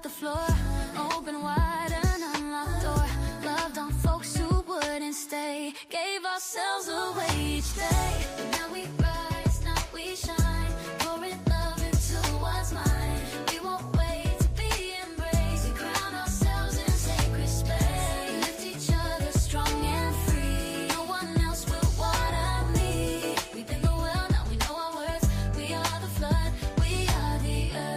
the floor, open wide an unlocked door. Loved on folks who wouldn't stay, gave ourselves away each day. Now we rise, now we shine, pouring love into what's mine. We won't wait to be embraced, we crown ourselves in sacred space. Lift each other strong and free, no one else will water me. We've been the well, now we know our worth. We are the flood, we are the earth.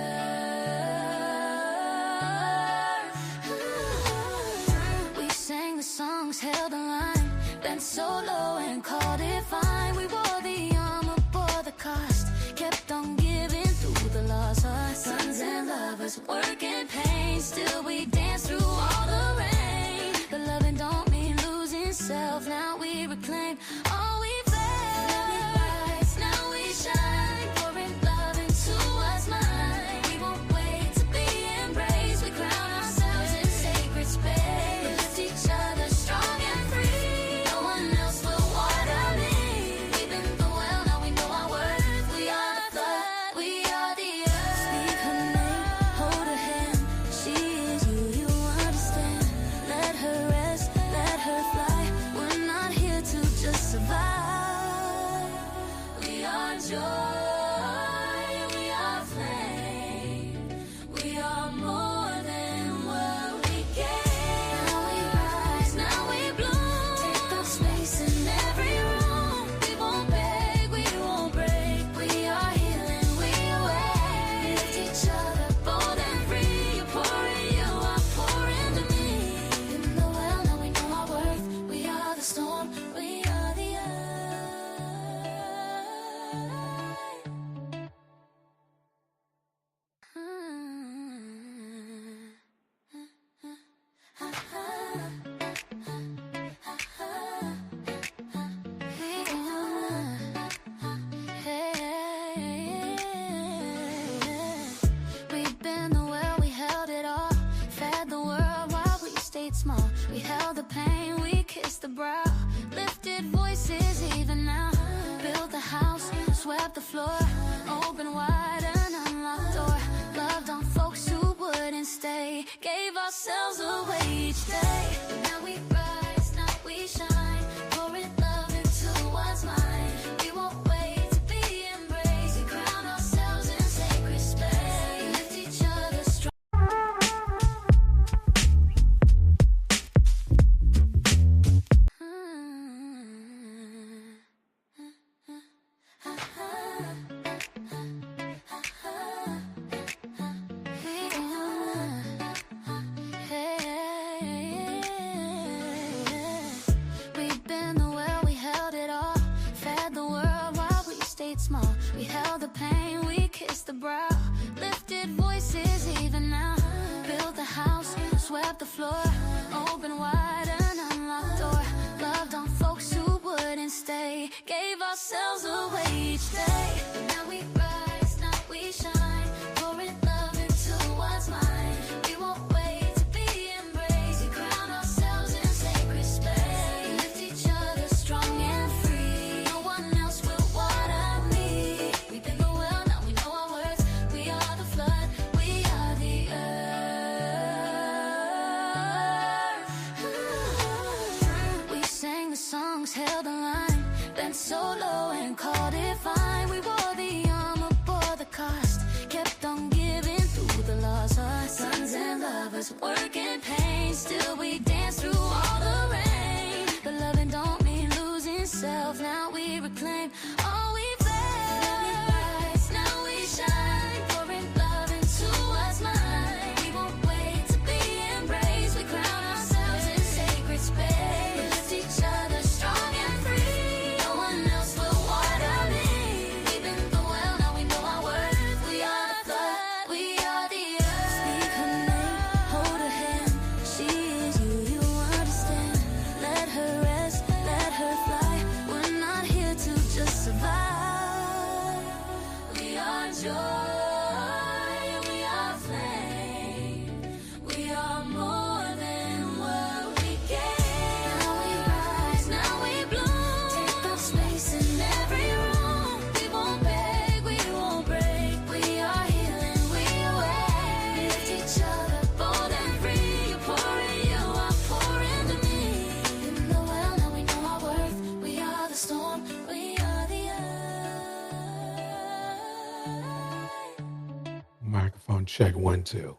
Sound check 1, 2.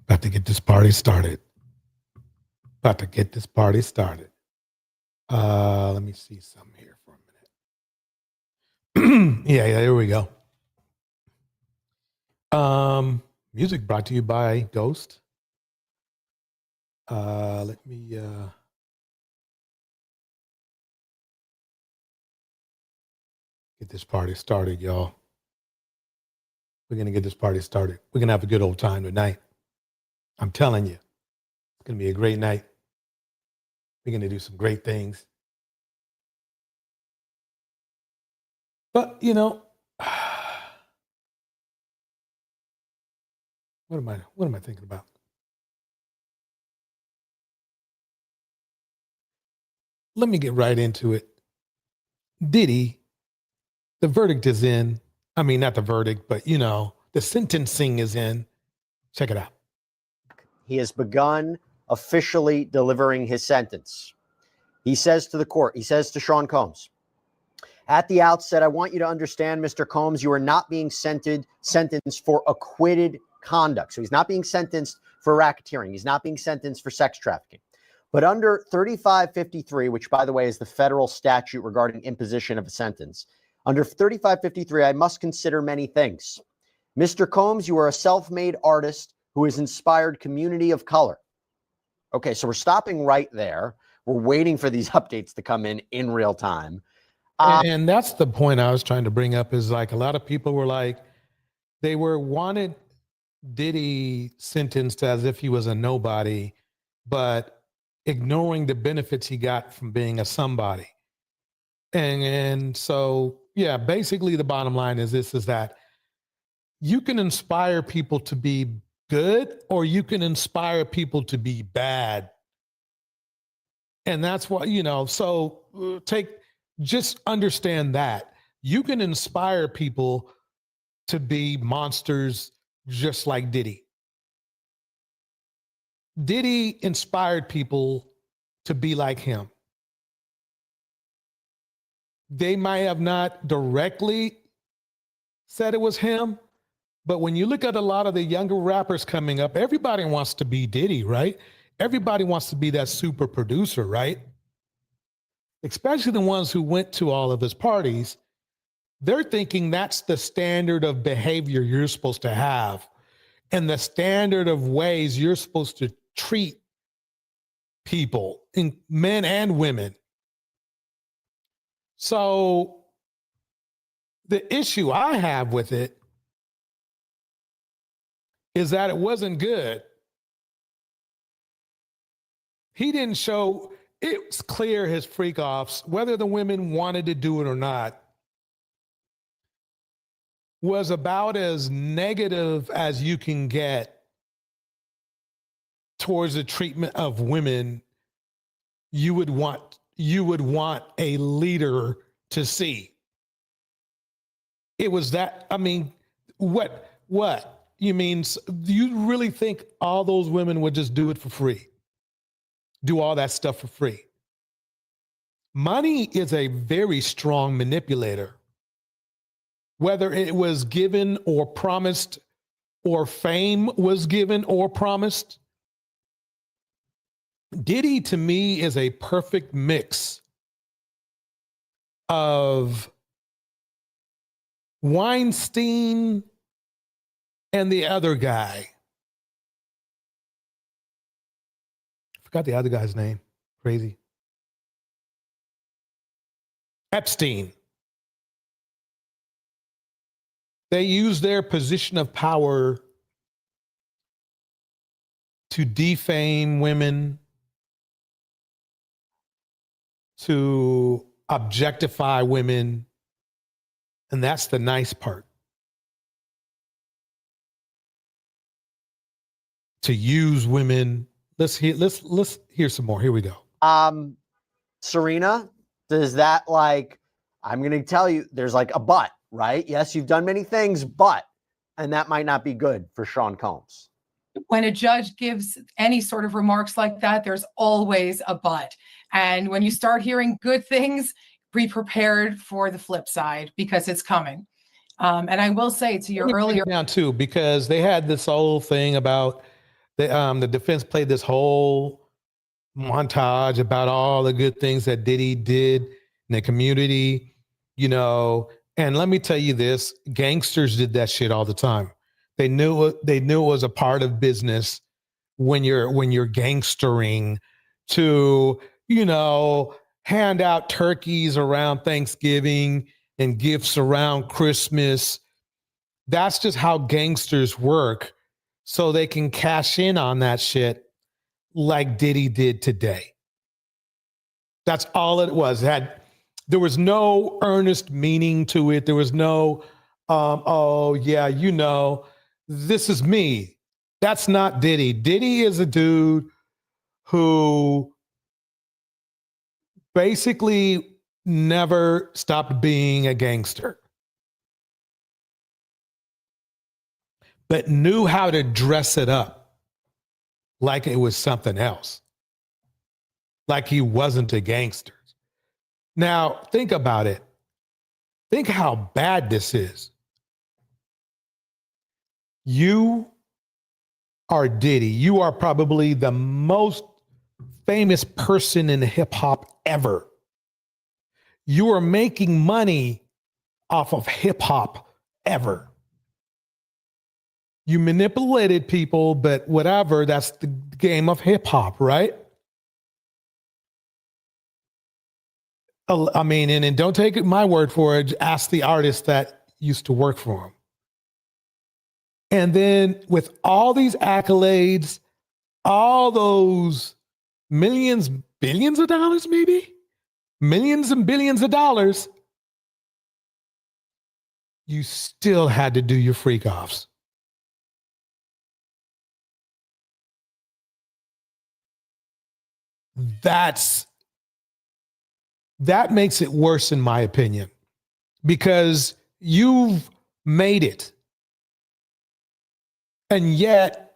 About to get this party started. Let me see something here for a minute. Yeah, there we go. Music brought to you by Ghost. Let me get this party started, y'all. We're going to get this party started. We're going to have a good old time tonight. I'm telling you, it's going to be a great night. We're going to do some great things. But, you know, what am I thinking about? Let me get right into it. Diddy, the verdict is in. I mean, not the verdict, but, you know, the sentencing is in. Check it out. He has begun officially delivering his sentence. He says to the court, he says to Sean Combs, at the outset, I want you to understand, Mr. Combs, you are not being sentenced for acquitted conduct. So he's not being sentenced for racketeering. He's not being sentenced for sex trafficking. But under 3553, which, by the way, is the federal statute regarding imposition of a sentence, under 3553, I must consider many things. Mr. Combs, you are a self-made artist who has inspired community of color. Okay, so we're stopping right there. We're waiting for these updates to come in real time. And that's the point I was trying to bring up, is like a lot of people were like, they wanted Diddy sentenced as if he was a nobody, but ignoring the benefits he got from being a somebody. And so, yeah, basically the bottom line is this, is that you can inspire people to be good, or you can inspire people to be bad. And that's what, you know, so just understand that you can inspire people to be monsters just like Diddy. Diddy inspired people to be like him. They might have not directly said it was him, but when you look at a lot of the younger rappers coming up, everybody wants to be Diddy, right? Everybody wants to be that super producer, right? Especially the ones who went to all of his parties. They're thinking that's the standard of behavior you're supposed to have, and the standard of ways you're supposed to treat people, men and women. So the issue I have with it is that it wasn't good. He didn't show, it's clear his freak offs, whether the women wanted to do it or not, was about as negative as you can get towards the treatment of women you would want a leader to see. It was that, I mean, what? You mean, do you really think all those women would just do it for free? Do all that stuff for free? Money is a very strong manipulator. Whether it was given or promised, or fame was given or promised, Diddy to me is a perfect mix of Weinstein and the other guy. I forgot the other guy's name. Crazy. Epstein. They use their position of power to defame women, to objectify women, and that's the nice part. To use women. Let's hear some more. Here we go. Serena, does that, like, I'm going to tell you, there's like a but, right? Yes, you've done many things, but, and that might not be good for Sean Combs. When a judge gives any sort of remarks like that, there's always a but. And when you start hearing good things, be prepared for the flip side, because it's coming. And I will say to your earlier down too, because they had this whole thing about the defense played this whole montage about all the good things that Diddy did in the community, and let me tell you this, gangsters did that shit all the time. They knew it was a part of business when you're gangstering to, hand out turkeys around Thanksgiving and gifts around Christmas. That's just how gangsters work, so they can cash in on that shit like Diddy did today. That's all it was. There was no earnest meaning to it. There was no, oh yeah, this is me. That's not Diddy. Diddy is a dude who basically never stopped being a gangster, but knew how to dress it up like it was something else, like he wasn't a gangster. Now, think about it. Think how bad this is. You are Diddy. You are probably the most famous person in hip hop ever. You are making money off of hip hop ever. You manipulated people, but whatever, that's the game of hip hop, right? I mean, and don't take my word for it. Ask the artists that used to work for him. And then with all these accolades, all those millions, billions of dollars, maybe millions and billions of dollars, you still had to do your freak offs. That makes it worse, in my opinion, because you've made it. And yet,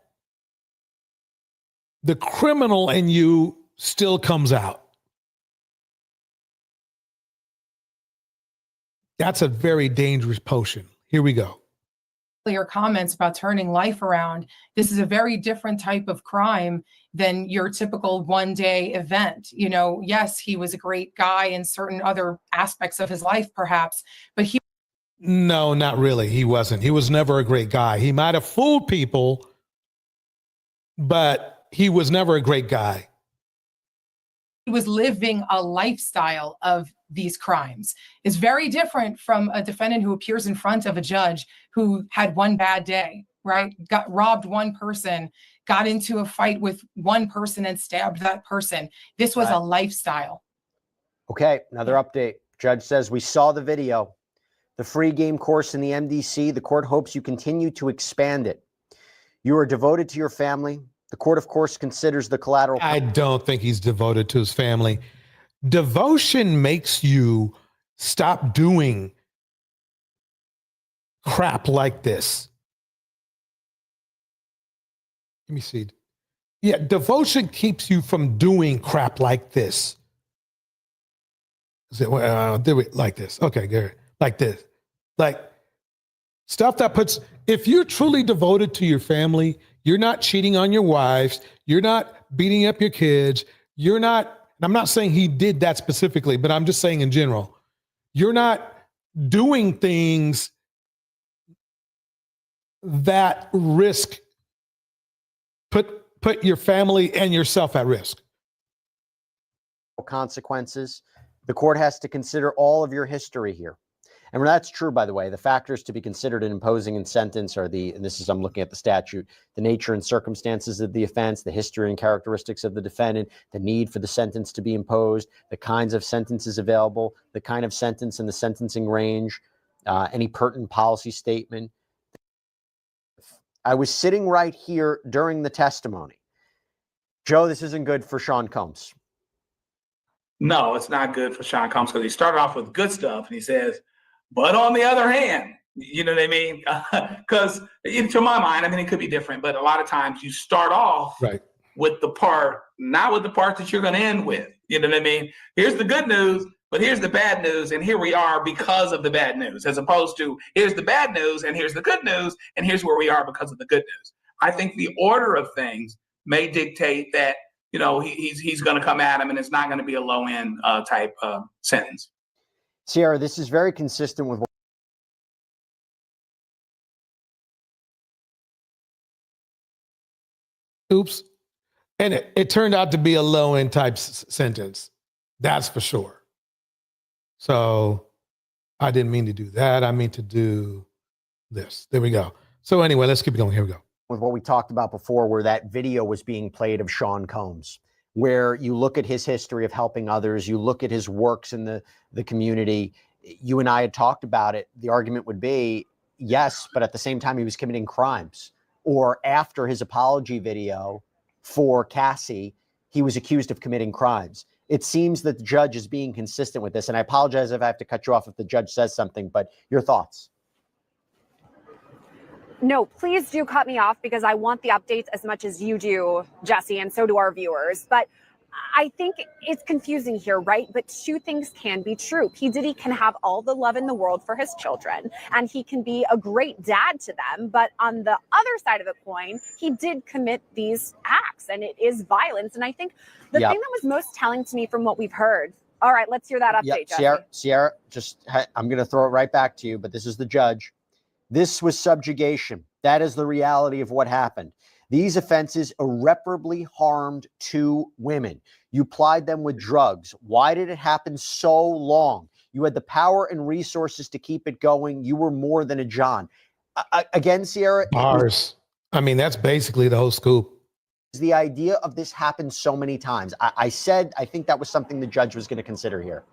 the criminal in you still comes out. That's a very dangerous potion. Here we go. Your comments about turning life around. This is a very different type of crime than your typical one-day event. Yes, he was a great guy in certain other aspects of his life, perhaps, but no, not really. He wasn't. He was never a great guy. He might have fooled people, but he was never a great guy. He was living a lifestyle of these crimes. It's very different from a defendant who appears in front of a judge who had one bad day, right? Got robbed one person, got into a fight with one person and stabbed that person. This was a lifestyle. Okay, another update. Judge says, we saw the video. The free game course in the MDC, the court hopes you continue to expand it. You are devoted to your family. The court, of course, considers the collateral. I don't think he's devoted to his family. Devotion makes you stop doing crap like this. Let me see. Yeah, devotion keeps you from doing crap like this. Is it like this? Okay, good. Like this. Like stuff that puts, if you're truly devoted to your family, you're not cheating on your wives, you're not beating up your kids, you're not, I'm not saying he did that specifically, but I'm just saying in general, you're not doing things that risk, put your family and yourself at risk. Consequences. The court has to consider all of your history here. And when that's true, by the way, the factors to be considered in imposing a sentence are and this is, I'm looking at the statute, the nature and circumstances of the offense, the history and characteristics of the defendant, the need for the sentence to be imposed, the kinds of sentences available, the kind of sentence and the sentencing range, any pertinent policy statement. I was sitting right here during the testimony. Joe, this isn't good for Sean Combs. No, it's not good for Sean Combs because he started off with good stuff and he says, but on the other hand, you know what I mean? Because to my mind, I mean, it could be different, but a lot of times you start off with the part, not with the part that you're going to end with. You know what I mean? Here's the good news, but here's the bad news, and here we are because of the bad news, as opposed to here's the bad news, and here's the good news, and here's where we are because of the good news. I think the order of things may dictate that, you know, he's going to come at him, and it's not going to be a low end type sentence. Sierra, this is very consistent with what Oops. And it turned out to be a low end type sentence. That's for sure. So I didn't mean to do that. I mean to do this. There we go. So anyway, let's keep it going. Here we go. with what we talked about before, where that video was being played of Sean Combs, where you look at his history of helping others, you look at his works in the community. You and I had talked about it. The argument would be, yes, but at the same time, he was committing crimes. Or after his apology video for Cassie, he was accused of committing crimes. It seems that the judge is being consistent with this. And I apologize if I have to cut you off if the judge says something, but your thoughts? No, please do cut me off because I want the updates as much as you do, Jesse, and so do our viewers. But I think it's confusing here, right? But two things can be true. P. Diddy can have all the love in the world for his children, and he can be a great dad to them. But on the other side of the coin, he did commit these acts, and it is violence. And I think the thing that was most telling to me from what we've heard. All right, let's hear that update, Jesse. Sierra, I'm going to throw it right back to you, but this is the judge. This was subjugation. That is the reality of what happened. These offenses irreparably harmed two women. You plied them with drugs. Why did it happen so long? You had the power and resources to keep it going. You were more than a John. Again, Sierra. Bars. I mean, that's basically the whole scoop. The idea of this happened so many times. I said, I think that was something the judge was going to consider here.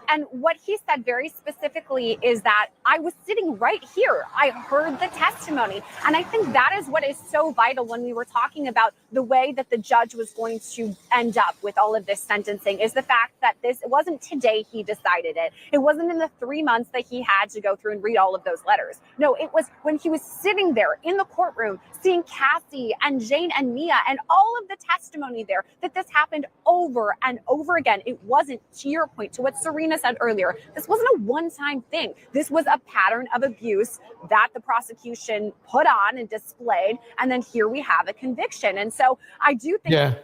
And what he said very specifically is that I was sitting right here. I heard the testimony. And I think that is what is so vital when we were talking about the way that the judge was going to end up with all of this sentencing, is the fact that it wasn't today he decided it. It wasn't in the 3 months that he had to go through and read all of those letters. No, it was when he was sitting there in the courtroom, seeing Cassie and Jane and Mia and all of the testimony there, that this happened over and over again. It wasn't, to your point, to what Serena said earlier, this wasn't a one-time thing. This was a pattern of abuse that the prosecution put on and displayed, and then here we have a conviction. And so I do think— Yeah,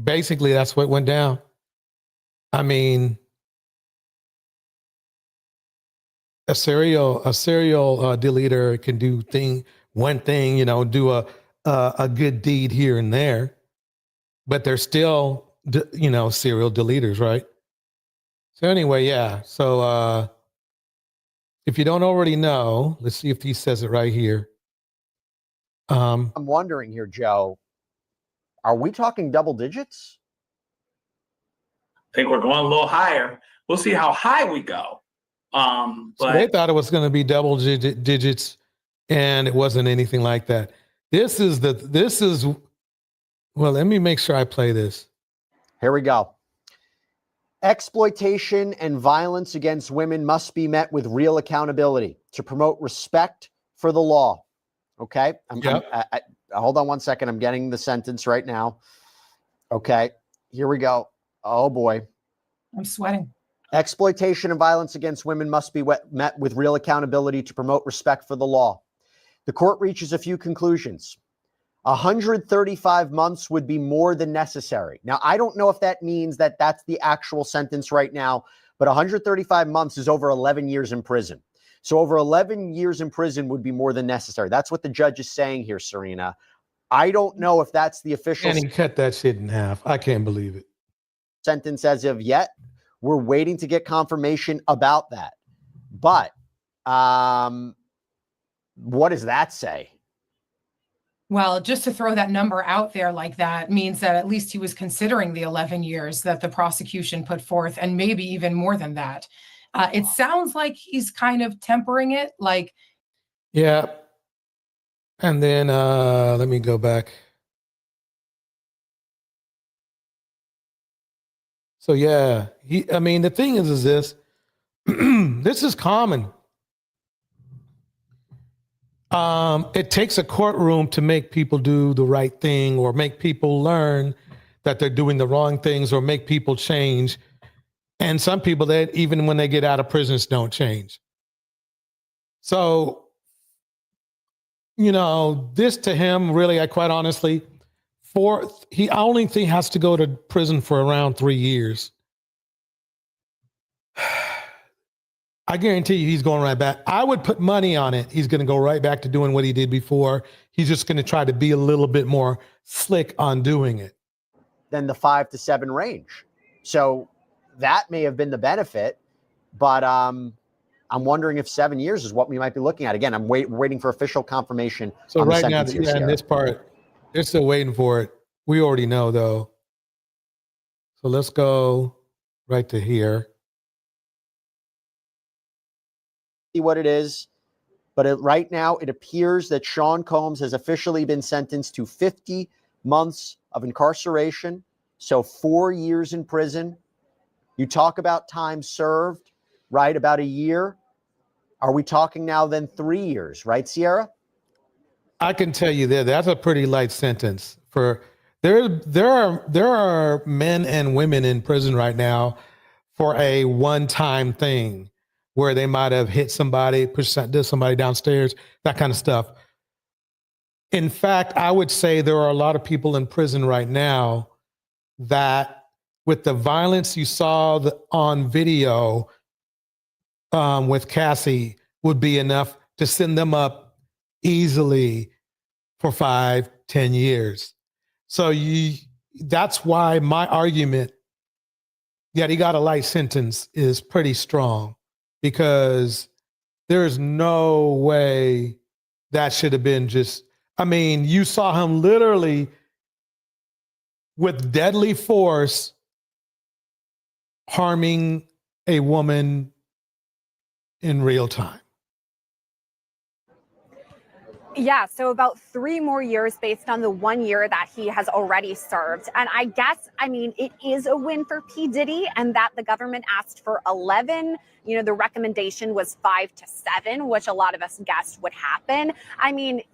basically that's what went down. I mean, a serial deleter can do one thing, do a good deed here and there, but they're still, serial deleters, right? So anyway, yeah. So if you don't already know, let's see if he says it right here. I'm wondering here, Joe, are we talking double digits? I think we're going a little higher. We'll see how high we go. But so they thought it was going to be double digits, and it wasn't anything like that. This is well, let me make sure I play this. Here we go. Exploitation and violence against women must be met with real accountability to promote respect for the law. Okay. Hold on one second. I'm getting the sentence right now. Okay. Here we go. Oh boy. I'm sweating. Exploitation and violence against women must be met with real accountability to promote respect for the law. The court reaches a few conclusions. 135 months would be more than necessary. Now, I don't know if that means that that's the actual sentence right now, but 135 months is over 11 years in prison. So over 11 years in prison would be more than necessary. That's what the judge is saying here, Serena. I don't know if that's the official— And he cut that shit in half. I can't believe it. Sentence as of yet. We're waiting to get confirmation about that. But what does that say? Well, just to throw that number out there like that means that at least he was considering the 11 years that the prosecution put forth, and maybe even more than that. It sounds like he's kind of tempering it, like. Yeah. And then let me go back. So yeah, the thing is this, this is common. It takes a courtroom to make people do the right thing, or make people learn that they're doing the wrong things, or make people change. And some people that even when they get out of prisons don't change. So, this to him, really, I quite honestly, he only think has to go to prison for around 3 years. I guarantee you he's going right back. I would put money on it. He's going to go right back to doing what he did before. He's just going to try to be a little bit more slick on doing it. Than the 5 to 7 range. So that may have been the benefit, but I'm wondering if 7 years is what we might be looking at. Again, I'm waiting for official confirmation. So right now, in this part, they're still waiting for it. We already know, though. So let's go right to here. See what it is. But right now, it appears that Sean Combs has officially been sentenced to 50 months of incarceration. So 4 years in prison. You talk about time served, right? About a year. Are we talking now then 3 years, right, Sierra? I can tell you that's a pretty light sentence. For there are men and women in prison right now for a one-time thing where they might have hit somebody, did somebody downstairs, that kind of stuff. In fact, I would say there are a lot of people in prison right now that, with the violence you saw on video with Cassie, would be enough to send them up easily for 5, 10 years. So that's why my argument that he got a light sentence is pretty strong, because there is no way that should have been just, you saw him literally with deadly force harming a woman in real time. Yeah, so about 3 more years based on the 1 year that he has already served. And I guess, it is a win for P. Diddy, and that the government asked for 11. The recommendation was 5 to 7, which a lot of us guessed would happen.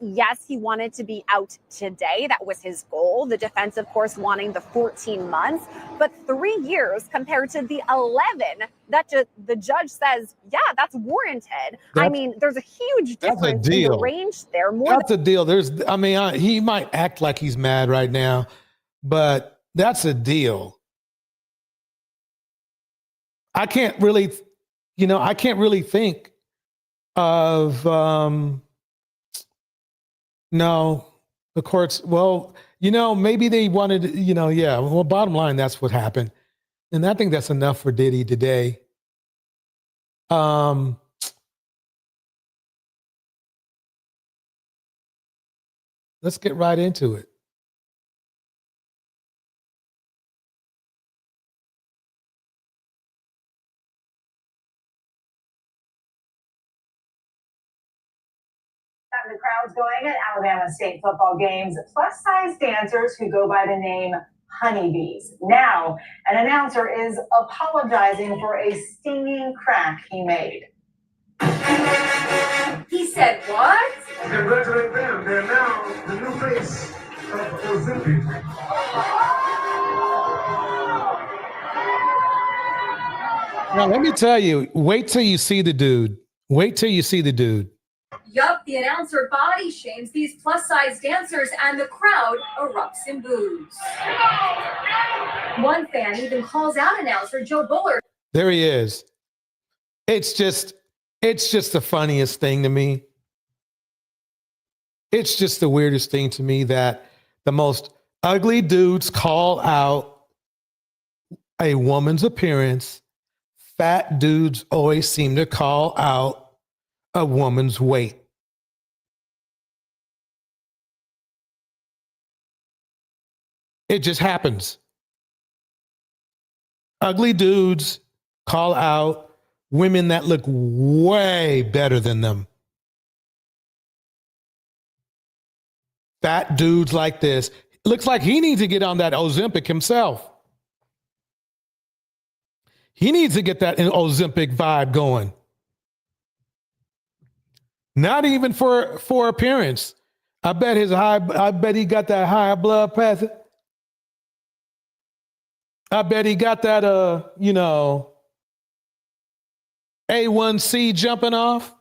Yes, he wanted to be out today. That was his goal. The defense, of course, wanting the 14 months. But 3 years compared to the 11 that the judge says, yeah, that's warranted. There's a huge difference in the range there. That's a deal. He might act like he's mad right now, but that's a deal. I can't really think of, no, the courts. Well, maybe they wanted, yeah. Well, bottom line, that's what happened. And I think that's enough for Diddy today. Let's get right into it. The crowd's going at Alabama State football games. Plus-size dancers who go by the name honeybees. Now, an announcer is apologizing for a stinging crack he made. He said what? Congratulate them. They're now the new face of Ozempic. Now, let me tell you, wait till you see the dude. Wait till you see the dude. Yup, the announcer body shames these plus-size dancers and the crowd erupts in boos. One fan even calls out announcer Joe Bullard. There he is. It's just the funniest thing to me. It's just the weirdest thing to me that the most ugly dudes call out a woman's appearance. Fat dudes always seem to call out a woman's weight. It just happens. Ugly dudes call out women that look way better than them. Fat dudes like this. Looks like he needs to get on that Ozempic himself. He needs to get that Ozempic vibe going. Not even for appearance. I bet he got that high blood pressure. I bet he got that A1C jumping off.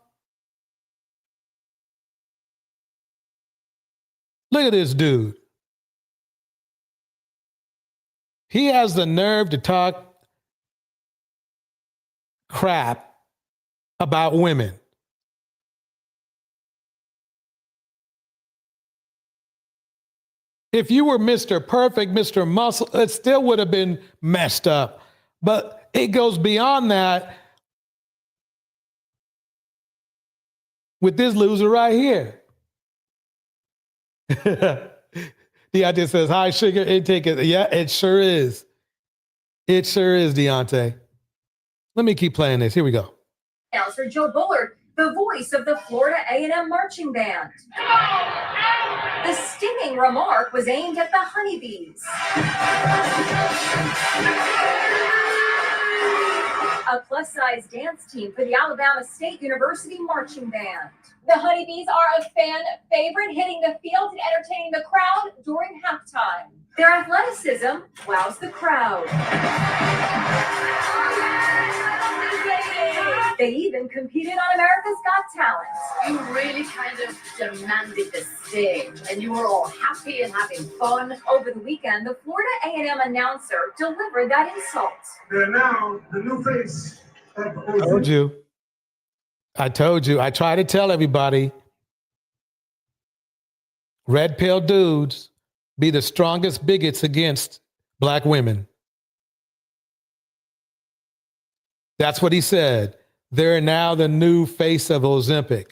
Look at this dude. He has the nerve to talk crap about women. If you were Mr. Perfect, Mr. Muscle, it still would have been messed up. But it goes beyond that with this loser right here. Deontay says, hi, sugar intake. Yeah, it sure is. It sure is, Deontay. Let me keep playing this. Here we go. Announcer Joe Bullard, the voice of the Florida A&M marching band. The stinging remark was aimed at the honeybees. A plus-size dance team for the Alabama State University marching band. The honeybees are a fan favorite, hitting the field and entertaining the crowd during halftime. Their athleticism wows the crowd. They even competed on America's Got Talent. You really kind of demanded the stage, and you were all happy and having fun. Over the weekend, the Florida A&M announcer delivered that insult. They're now the new face of I told you. I told you. I try to tell everybody, red pill dudes be the strongest bigots against black women. That's what he said. They're now the new face of Ozempic.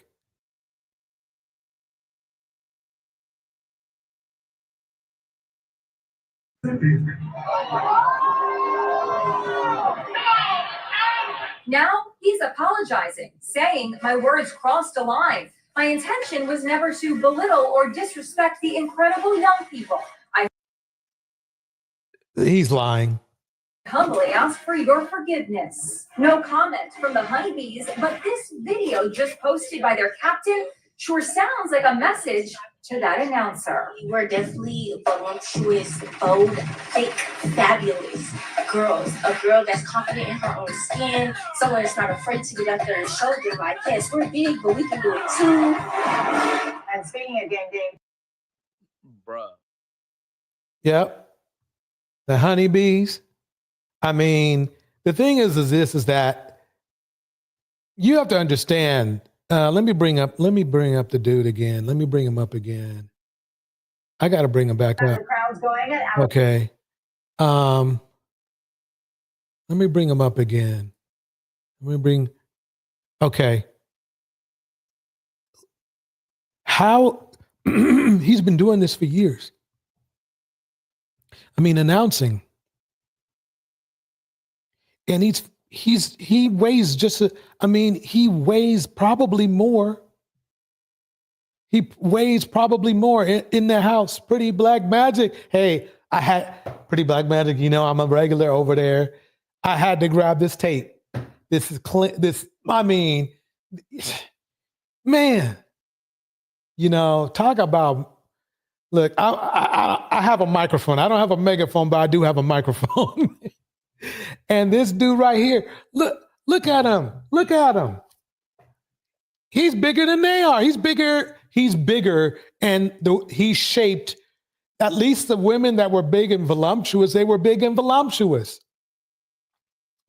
Now he's apologizing, saying, my words crossed a line. My intention was never to belittle or disrespect the incredible young people. He's lying. Humbly ask for your forgiveness. No comment from the honeybees, but this video just posted by their captain sure sounds like a message to that announcer. We're definitely voluptuous, bold, fake, fabulous girls. A girl that's confident in her own skin, someone that's not afraid to get up there and show them like, yes, we're big, but we can do it too. And speaking of game, Bruh. Yep. The honeybees. I mean, the thing is that you have to understand. Let me bring up the dude again. Let me bring him up again. I got to bring him back up. the crowd's going at Okay. Let me bring him up again. Okay. How he's been doing this for years. I mean, announcing. And he weighs he weighs probably more. He weighs probably more in the house. Pretty Black Magic. Hey, I had Pretty Black Magic. You know, I'm a regular over there. I had to grab this tape. Man, you know, talk about, look, I have a microphone. I don't have a megaphone, but I do have a microphone. And this dude right here, look at him. Look at him. He's bigger than they are. He's bigger, and he's shaped, at least the women that were big and voluptuous, they were big and voluptuous.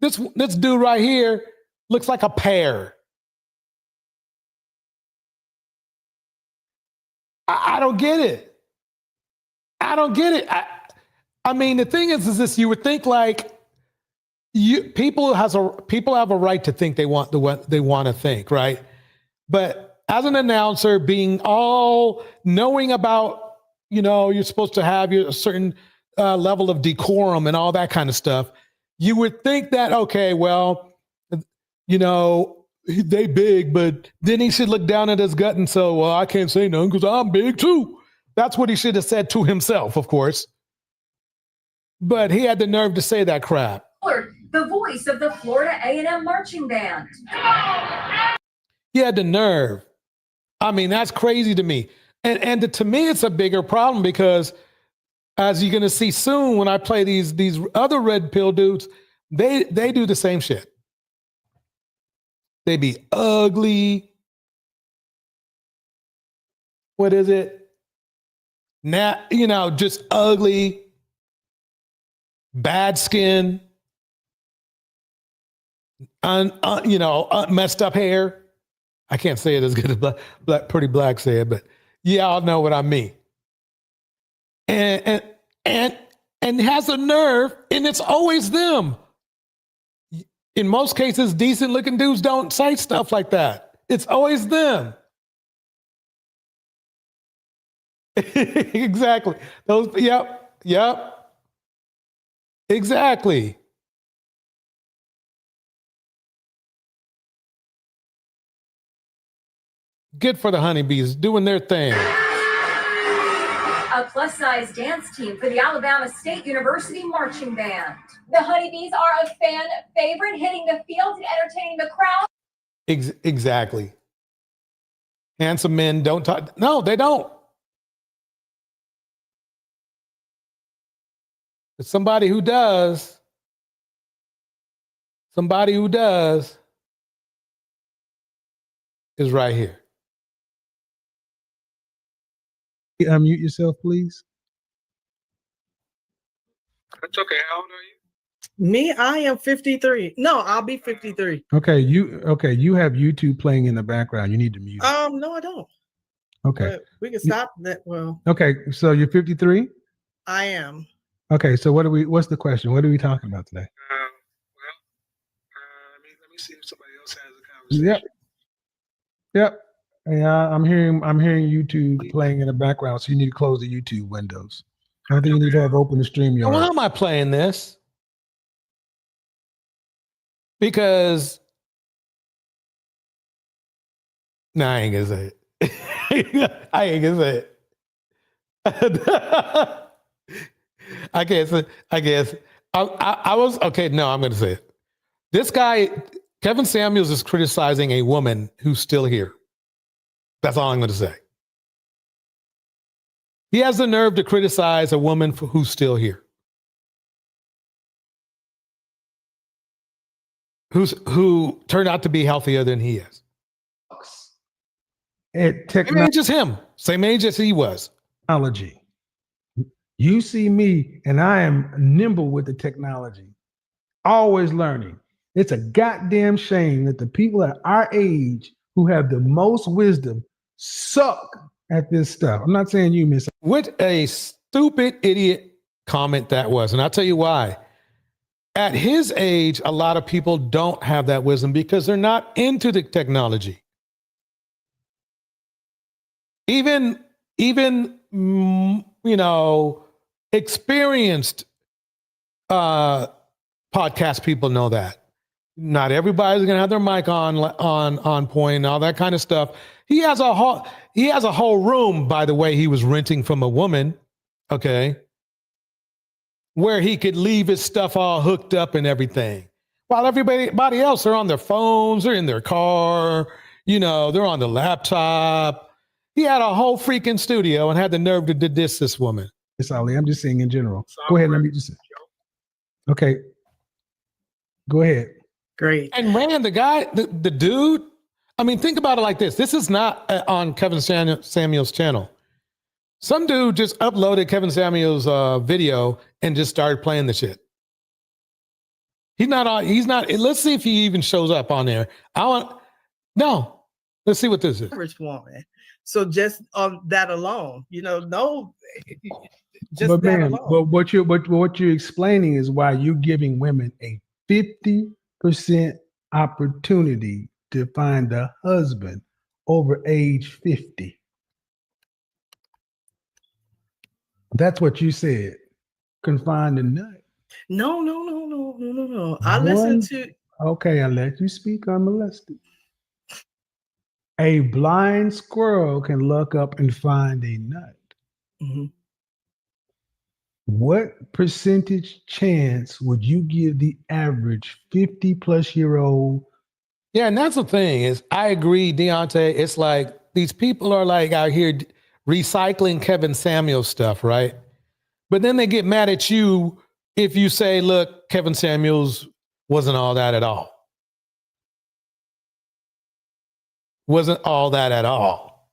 This dude right here looks like a pear. I don't get it. I don't get it. I mean, the thing is this: you would think like people have a right to think what they want to think, right? But as an announcer, being all knowing about, you know, you're supposed to have a certain level of decorum and all that kind of stuff. You would think that, okay, well, you know, they big, but then he should look down at his gut and say, well, I can't say nothing because I'm big too. That's what he should have said to himself, of course. But he had the nerve to say that crap. The voice of the Florida A&M marching band. He had the nerve. I mean, that's crazy to me. And to me, it's a bigger problem because, as you're going to see soon when I play these other red pill dudes, they do the same shit. They be ugly. What is it? Just ugly, bad skin, messed up hair. I can't say it as good as Pretty Black said, but y'all know what I mean. And has a nerve, and it's always them. In most cases, decent looking dudes don't say stuff like that. It's always them. Exactly. Yep. Exactly. Good for the honeybees doing their thing. A plus-size dance team for the Alabama State University Marching Band. The Honeybees are a fan favorite, hitting the field and entertaining the crowd. Exactly. Handsome men don't talk. No, they don't. But somebody who does is right here. Unmute yourself, please. That's okay. How old are you? Me, I am 53. No, I'll be 53. Okay, you have YouTube playing in the background. You need to mute it. No, I don't. Okay. But we can stop that. Well, okay, so you're 53? I am. Okay, so what's the question? What are we talking about today? Let me see if somebody else has a conversation. Yep. Yeah, I'm hearing YouTube playing in the background, so you need to close the YouTube windows. I think you need to have open the stream. Well, how am I playing this? Because I ain't gonna say it. I ain't gonna say it. I guess. I was okay. No, I'm gonna say it. This guy, Kevin Samuels, is criticizing a woman who's still here. That's all I'm going to say. He has the nerve to criticize a woman who's still here. Who turned out to be healthier than he is. Same age as him. Same age as he was. Technology. You see me, and I am nimble with the technology. Always learning. It's a goddamn shame that the people at our age who have the most wisdom suck at this stuff. I'm not saying you, Miss. What a stupid idiot comment that was. And I'll tell you why. At his age, a lot of people don't have that wisdom because they're not into the technology. Even experienced podcast people know that. Not everybody's gonna have their mic on point and all that kind of stuff. He has a whole room, by the way, he was renting from a woman, okay, where he could leave his stuff all hooked up and everything. While everybody else are on their phones, they're in their car, they're on the laptop. He had a whole freaking studio and had the nerve to diss this woman. It's Ali. I'm just saying in general. Go ahead. Let me just say. Okay. Go ahead. Great. And ran the guy, the dude. I mean, think about it like this. This is not on Kevin Samuels' channel. Some dude just uploaded Kevin Samuels' video and just started playing the shit. He's not. Let's see if he even shows up on there. Let's see what this is. Average woman. So just on that alone, no. Just but that man, alone. but what you're explaining is why you're giving women a 50% opportunity to find a husband over age 50. That's what you said. Couldn't find a nut. No. I listened to. Okay, I let you speak unmolested. A blind squirrel can look up and find a nut. Mm-hmm. What percentage chance would you give the average 50-plus-year-old? Yeah, and that's the thing is, I agree, Deontay. It's like these people are like out here recycling Kevin Samuels stuff, right? But then they get mad at you if you say, look, Kevin Samuels wasn't all that at all. Wasn't all that at all.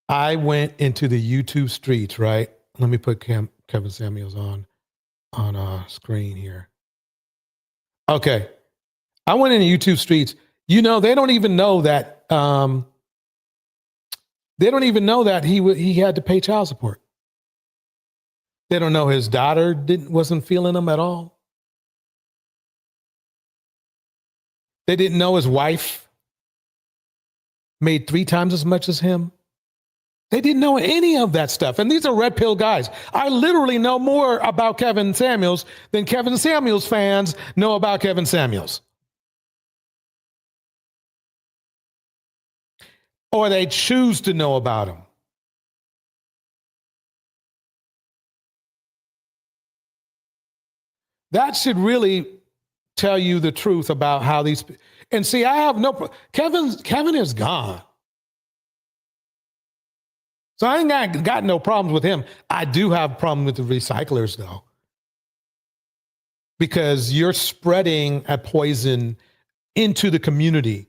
I went into the YouTube streets, right? Let me put Kevin Samuels on screen here. Okay. I went into YouTube streets. You know, they don't even know that he had to pay child support. They don't know his daughter wasn't feeling him at all. They didn't know his wife made 3 times as much as him. They didn't know any of that stuff. And these are red pill guys. I literally know more about Kevin Samuels than Kevin Samuels fans know about Kevin Samuels. Or they choose to know about him. That should really tell you the truth about how these. And see, I have Kevin is gone. So I ain't got no problems with him. I do have a problem with the recyclers, though. Because you're spreading a poison into the community.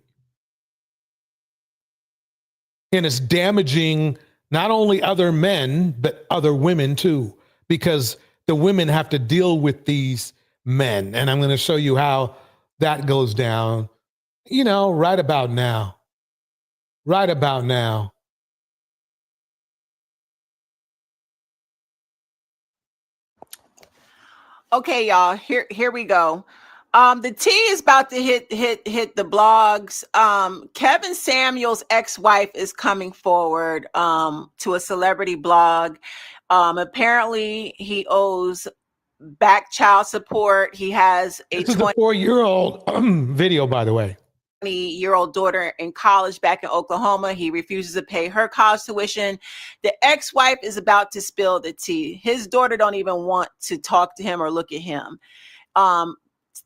And it's damaging not only other men, but other women too. Because the women have to deal with these men. And I'm going to show you how that goes down, you know, right about now. Right about now. Okay, y'all, here we go. The tea is about to hit the blogs. Kevin Samuels' ex-wife is coming forward to a celebrity blog. Apparently he owes back child support. He has a 24-year-old video, by the way. 20-year-old daughter in college back in Oklahoma. He refuses to pay her college tuition. The ex-wife is about to spill the tea. His daughter don't even want to talk to him or look at him.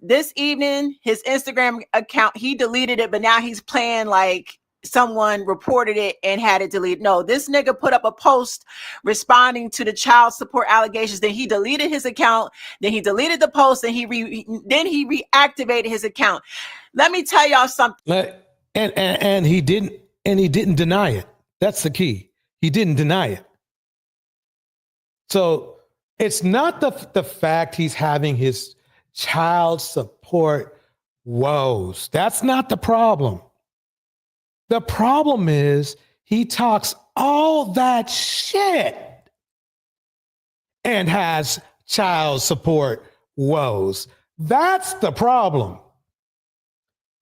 This evening, his Instagram account, he deleted it, but now he's playing like someone reported it and had it deleted. No, this nigga put up a post responding to the child support allegations. Then he deleted his account. Then he deleted the post, and then he reactivated his account. Let me tell y'all something. And he didn't deny it. That's the key. He didn't deny it. So it's not the fact he's having his child support woes. That's not the problem. The problem is he talks all that shit and has child support woes. That's the problem.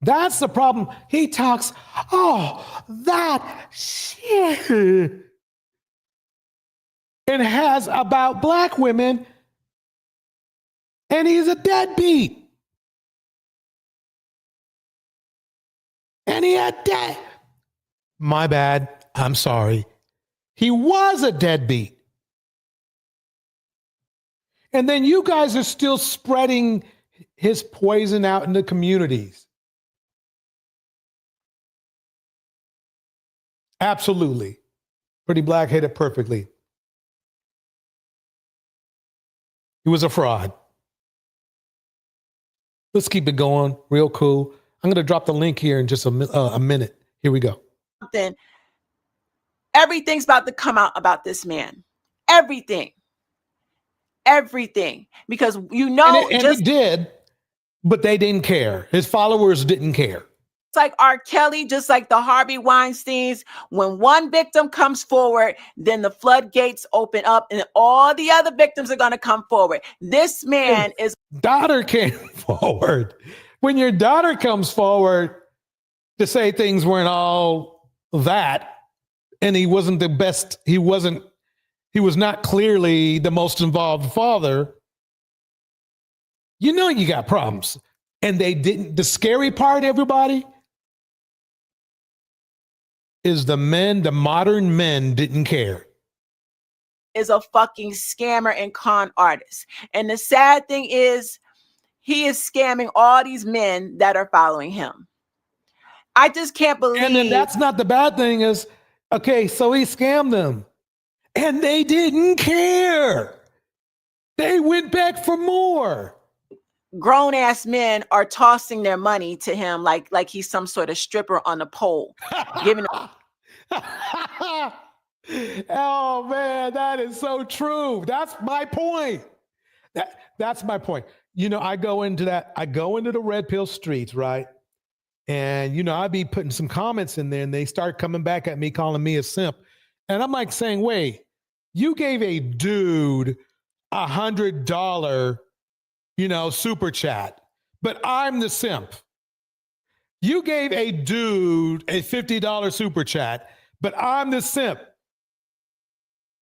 That's the problem. He talks all that shit and has about black women, and he's a deadbeat. And he had debt. My bad. I'm sorry. He was a deadbeat. And then you guys are still spreading his poison out in the communities. Absolutely. Pretty Black hit it perfectly. He was a fraud. Let's keep it going. Real cool. I'm going to drop the link here in just a minute. Here we go. Everything's about to come out about this man. Everything. Because you know, and it did, but they didn't care. His followers didn't care. It's like R. Kelly, just like the Harvey Weinsteins. When one victim comes forward, then the floodgates open up and all the other victims are going to come forward. This man is... Daughter came forward. When your daughter comes forward to say things weren't all that, and he wasn't the best, he was not clearly the most involved father, you know you got problems. And they didn't. The scary part, everybody, is the modern men didn't care. Is a fucking scammer and con artist. And the sad thing is, he is scamming all these men that are following him. I just can't believe. And then that's not the bad thing is, okay, so he scammed them. And they didn't care. They went back for more. grown ass men are tossing their money to him like he's some sort of stripper on a pole, giving him. Oh man, that is so true. That's my point. That's my point. You know, I go into the red pill streets, right? And you know, I'd be putting some comments in there and they start coming back at me, calling me a simp. And I'm like saying, wait, you gave a dude $100, you know, super chat, but I'm the simp. You gave a dude a $50 super chat, but I'm the simp.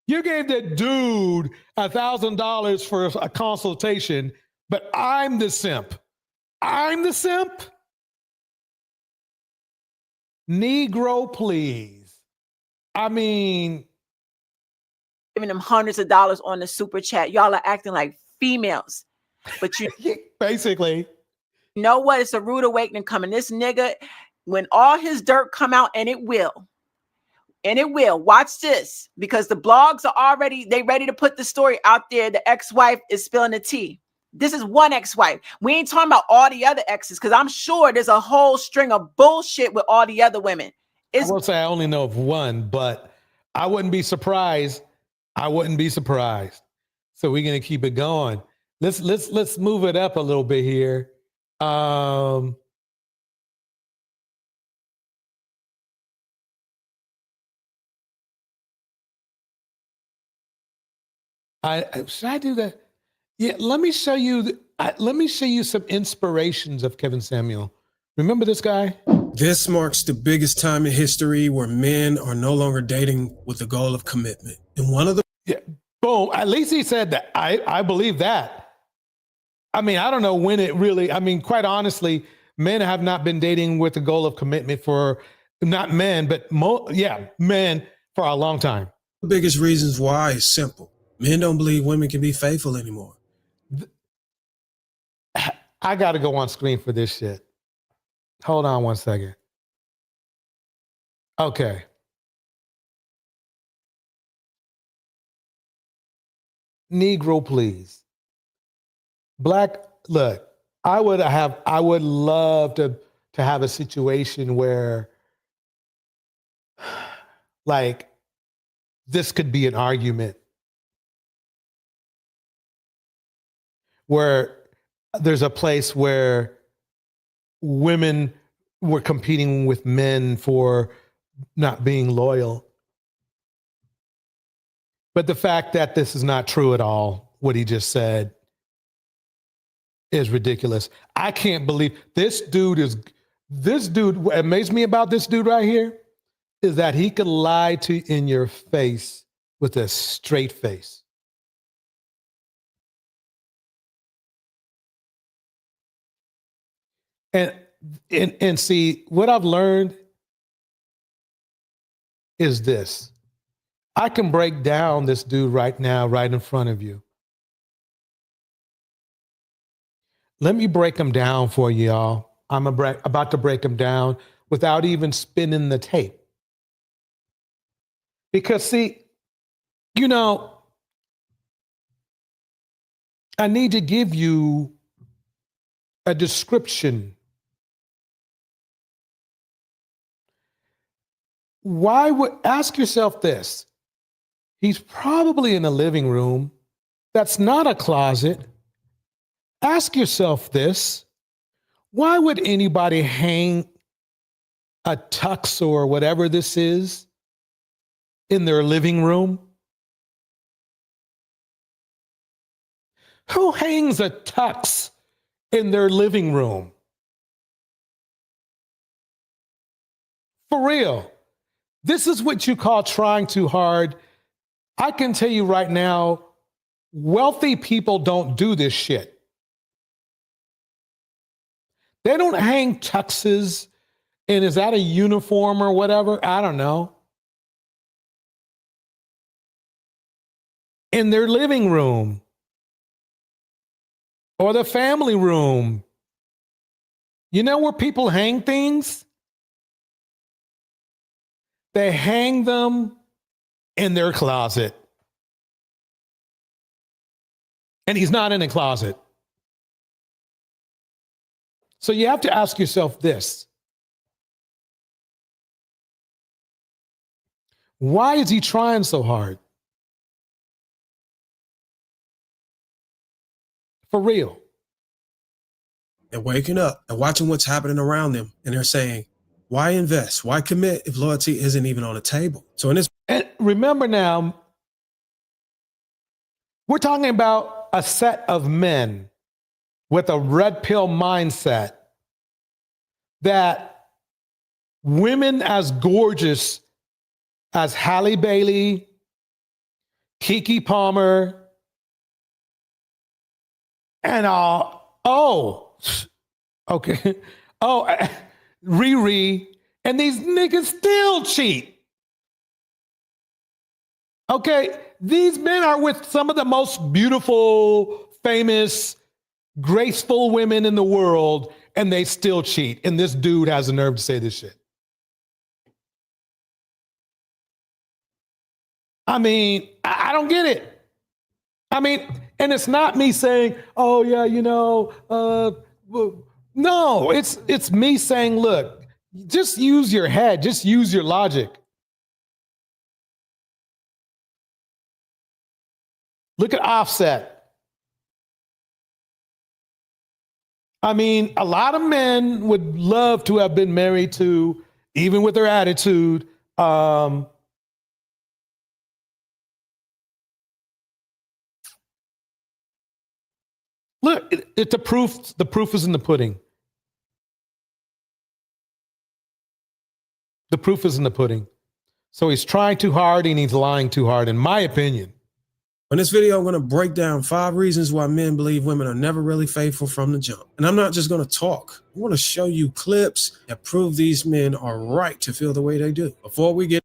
You gave that dude $1,000 for a consultation, but I'm the simp. I'm the simp? Negro, please. I mean, giving them hundreds of dollars on the super chat. Y'all are acting like females. But you basically, you know what? It's a rude awakening coming. This nigga, when all his dirt come out, and it will. Watch this, because the blogs are already, they ready to put the story out there. The ex-wife is spilling the tea. This is one ex-wife. We ain't talking about all the other exes, because I'm sure there's a whole string of bullshit with all the other women. I will say I only know of one, but I wouldn't be surprised. So we're gonna keep it going. Let's move it up a little bit here. Should I do that? Yeah, let me show you. Let me show you some inspirations of Kevin Samuel. Remember this guy? This marks the biggest time in history where men are no longer dating with the goal of commitment. And one of the boom. At least he said that. I believe that. I mean, I don't know when it really. I mean, quite honestly, men have not been dating with the goal of commitment for not men, but men for a long time. The biggest reasons why is simple. Men don't believe women can be faithful anymore. I got to go on screen for this shit. Hold on one second. Okay. Negro, please. Black, look, I would love to have a situation where like this could be an argument where there's a place where women were competing with men for not being loyal. But the fact that this is not true at all, what he just said, is ridiculous. I can't believe this dude. What amazed me about this dude right here is that he could lie to you in your face with a straight face. And see, what I've learned is this. I can break down this dude right now, right in front of you. Let me break him down for y'all. I'm about to break him down without even spinning the tape. Because see, you know, I need to give you a description. Ask yourself this. He's probably in a living room that's not a closet. Ask yourself this. Why would anybody hang a tux or whatever this is in their living room? Who hangs a tux in their living room? For real. This is what you call trying too hard. I can tell you right now, wealthy people don't do this shit. They don't hang tuxes, and is that a uniform or whatever? I don't know. In their living room or the family room. You know where people hang things? They hang them in their closet. And he's not in a closet. So you have to ask yourself this. Why is he trying so hard? For real. They're waking up and watching what's happening around them. And they're saying, why invest? Why commit if loyalty isn't even on the table? So in this. And remember now, we're talking about a set of men with a red pill mindset that women as gorgeous as Halle Bailey, Keke Palmer, and Riri, and these niggas still cheat. Okay, these men are with some of the most beautiful, famous, graceful women in the world, and they still cheat. And this dude has the nerve to say this shit. I mean, I don't get it. I mean, and it's not me saying, oh yeah, no, it's me saying, look, just use your head, just use your logic. Look at Offset. I mean, a lot of men would love to have been married to, even with their attitude, look, the proof is in the pudding. The proof is in the pudding. So he's trying too hard and he's lying too hard, in my opinion. In this video, I'm going to break down 5 reasons why men believe women are never really faithful from the jump. And I'm not just going to talk. I want to show you clips that prove these men are right to feel the way they do. Before we get...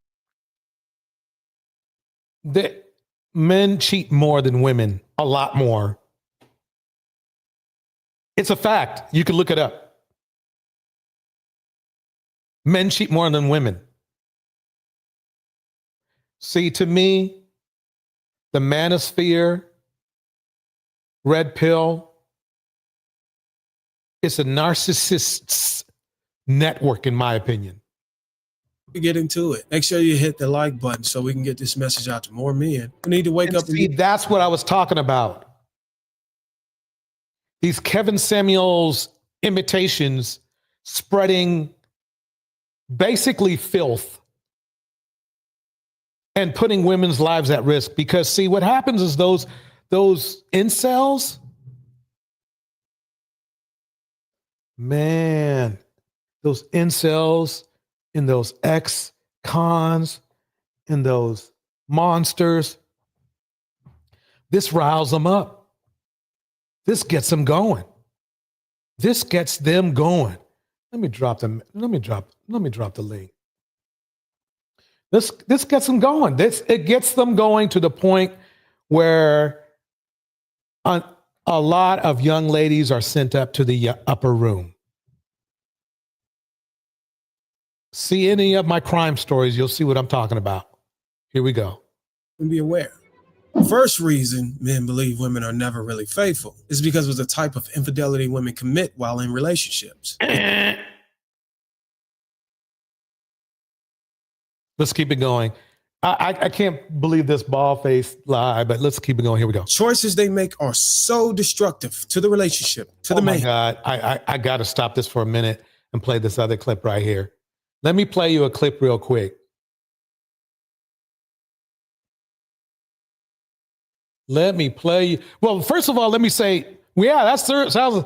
Men cheat more than women, a lot more. It's a fact. You can look it up. Men cheat more than women. See, to me, the manosphere, red pill, it's a narcissist's network, in my opinion. Get into it. Make sure you hit the like button so we can get this message out to more men who need to wake up. See, that's what I was talking about. These Kevin Samuels imitations spreading basically filth and putting women's lives at risk. Because see, what happens is those incels, man, those incels and those ex-cons and those monsters, this riles them up. This gets them going. This gets them going. Let me drop the link. This gets them going. It gets them going to the point where a lot of young ladies are sent up to the upper room. See any of my crime stories, you'll see what I'm talking about. Here we go. And be aware. The first reason men believe women are never really faithful is because of the type of infidelity women commit while in relationships. Let's keep it going. I can't believe this bald-faced lie, but let's keep it going. Here we go. Choices they make are so destructive to the relationship, to the man. Oh my God, I got to stop this for a minute and play this other clip right here. Let me play you a clip real quick. Let me play you. Well, first of all, let me say, yeah, that sounds.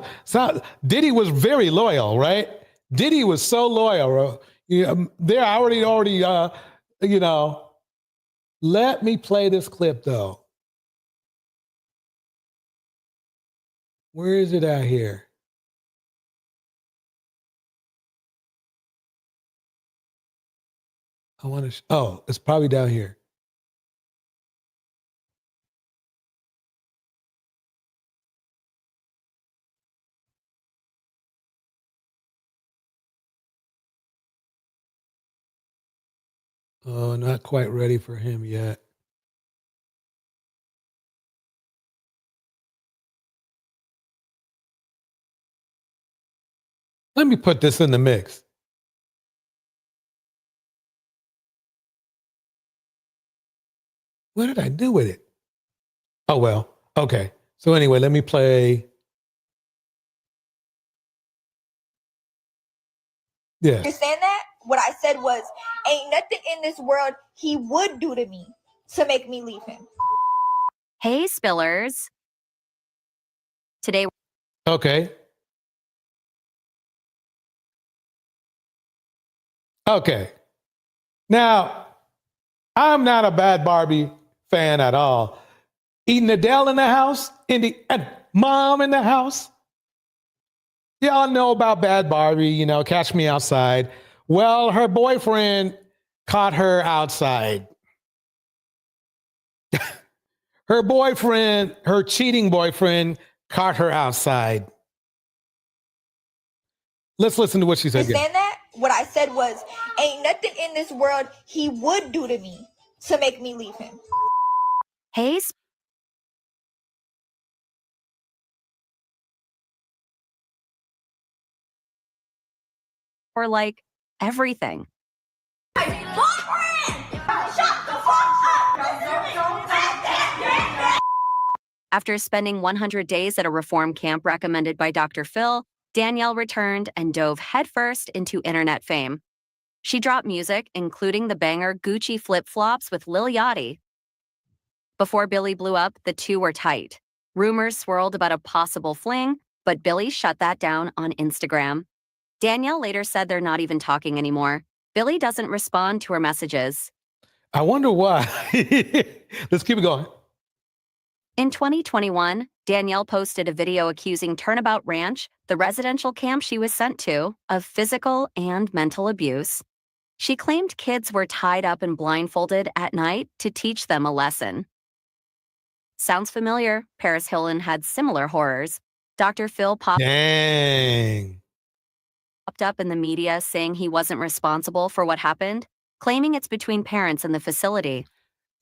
Diddy was very loyal, right? Diddy was so loyal. They're already. Let me play this clip though. Where is it at here? I want to. Oh, it's probably down here. Oh, not quite ready for him yet. Let me put this in the mix. What did I do with it? Oh, well. Okay. So anyway, let me play. Yes. Understand that? What I said was, ain't nothing in this world he would do to me to make me leave him. Hey, Spillers. Today. Okay. Okay. Now, I'm not a Bad Barbie fan at all. Eating Adele in the house, and Mom in the house. Y'all know about Bad Barbie, you know, Catch Me Outside. Well, her boyfriend caught her outside. Her boyfriend, her cheating boyfriend, caught her outside. Let's listen to what she said. Understand that? What I said was, ain't nothing in this world he would do to me to make me leave him. Hey, or like everything. After spending 100 days at a reform camp recommended by Dr. Phil, Danielle returned and dove headfirst into internet fame. She dropped music, including the banger Gucci Flip Flops with Lil Yachty. Before Billy blew up, the two were tight. Rumors swirled about a possible fling, but Billy shut that down on Instagram. Danielle later said they're not even talking anymore. Billy doesn't respond to her messages. I wonder why. Let's keep it going. In 2021, Danielle posted a video accusing Turnabout Ranch, the residential camp she was sent to, of physical and mental abuse. She claimed kids were tied up and blindfolded at night to teach them a lesson. Sounds familiar. Paris Hilton had similar horrors. Dr. Phil popped up in the media saying he wasn't responsible for what happened, claiming it's between parents and the facility.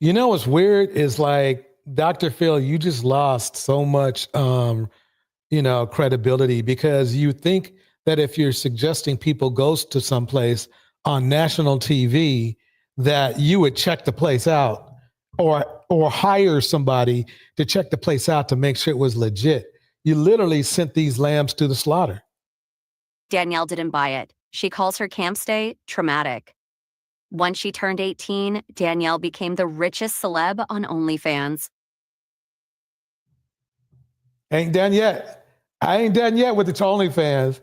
You know what's weird is like, Dr. Phil, you just lost so much, credibility, because you think that if you're suggesting people go to someplace on national TV, that you would check the place out or hire somebody to check the place out to make sure it was legit. You literally sent these lambs to the slaughter. Danielle didn't buy it. She calls her camp stay traumatic. Once she turned 18, Danielle became the richest celeb on OnlyFans. Ain't done yet. I ain't done yet with the OnlyFans.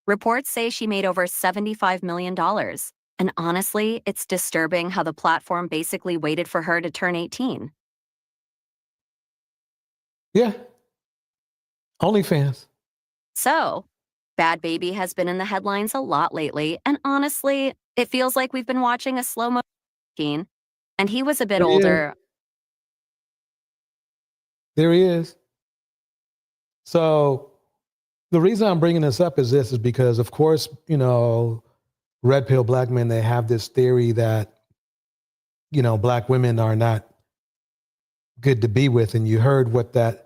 Reports say she made over $75 million. And honestly, it's disturbing how the platform basically waited for her to turn 18. Yeah. OnlyFans. So, Bad Baby has been in the headlines a lot lately, and honestly, it feels like we've been watching a slow-mo teen, and he was a bit older. There he is. So the reason I'm bringing this up is because, of course, red pill black men, they have this theory that, black women are not good to be with. And you heard what that,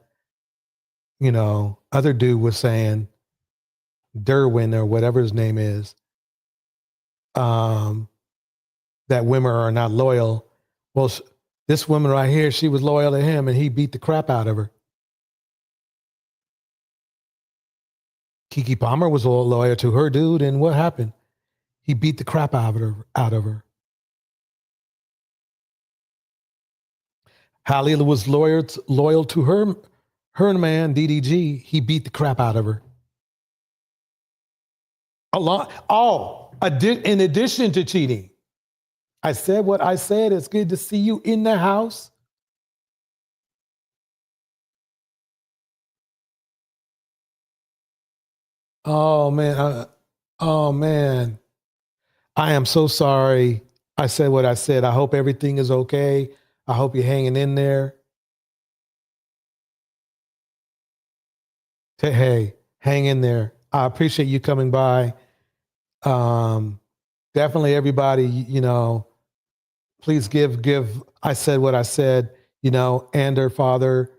other dude was saying, Derwin or whatever his name is, that women are not loyal. Well, this woman right here, she was loyal to him and he beat the crap out of her. Keke Palmer was loyal to her dude, and what happened? He beat the crap out of her. Halle was loyal to her man, DDG. He beat the crap out of her. In addition to cheating. I said what I said. It's good to see you in the house. Oh, man. I am so sorry. I said what I said. I hope everything is okay. I hope you're hanging in there. Hey, hang in there. I appreciate you coming by. Definitely everybody, please give, I said what I said, and her father,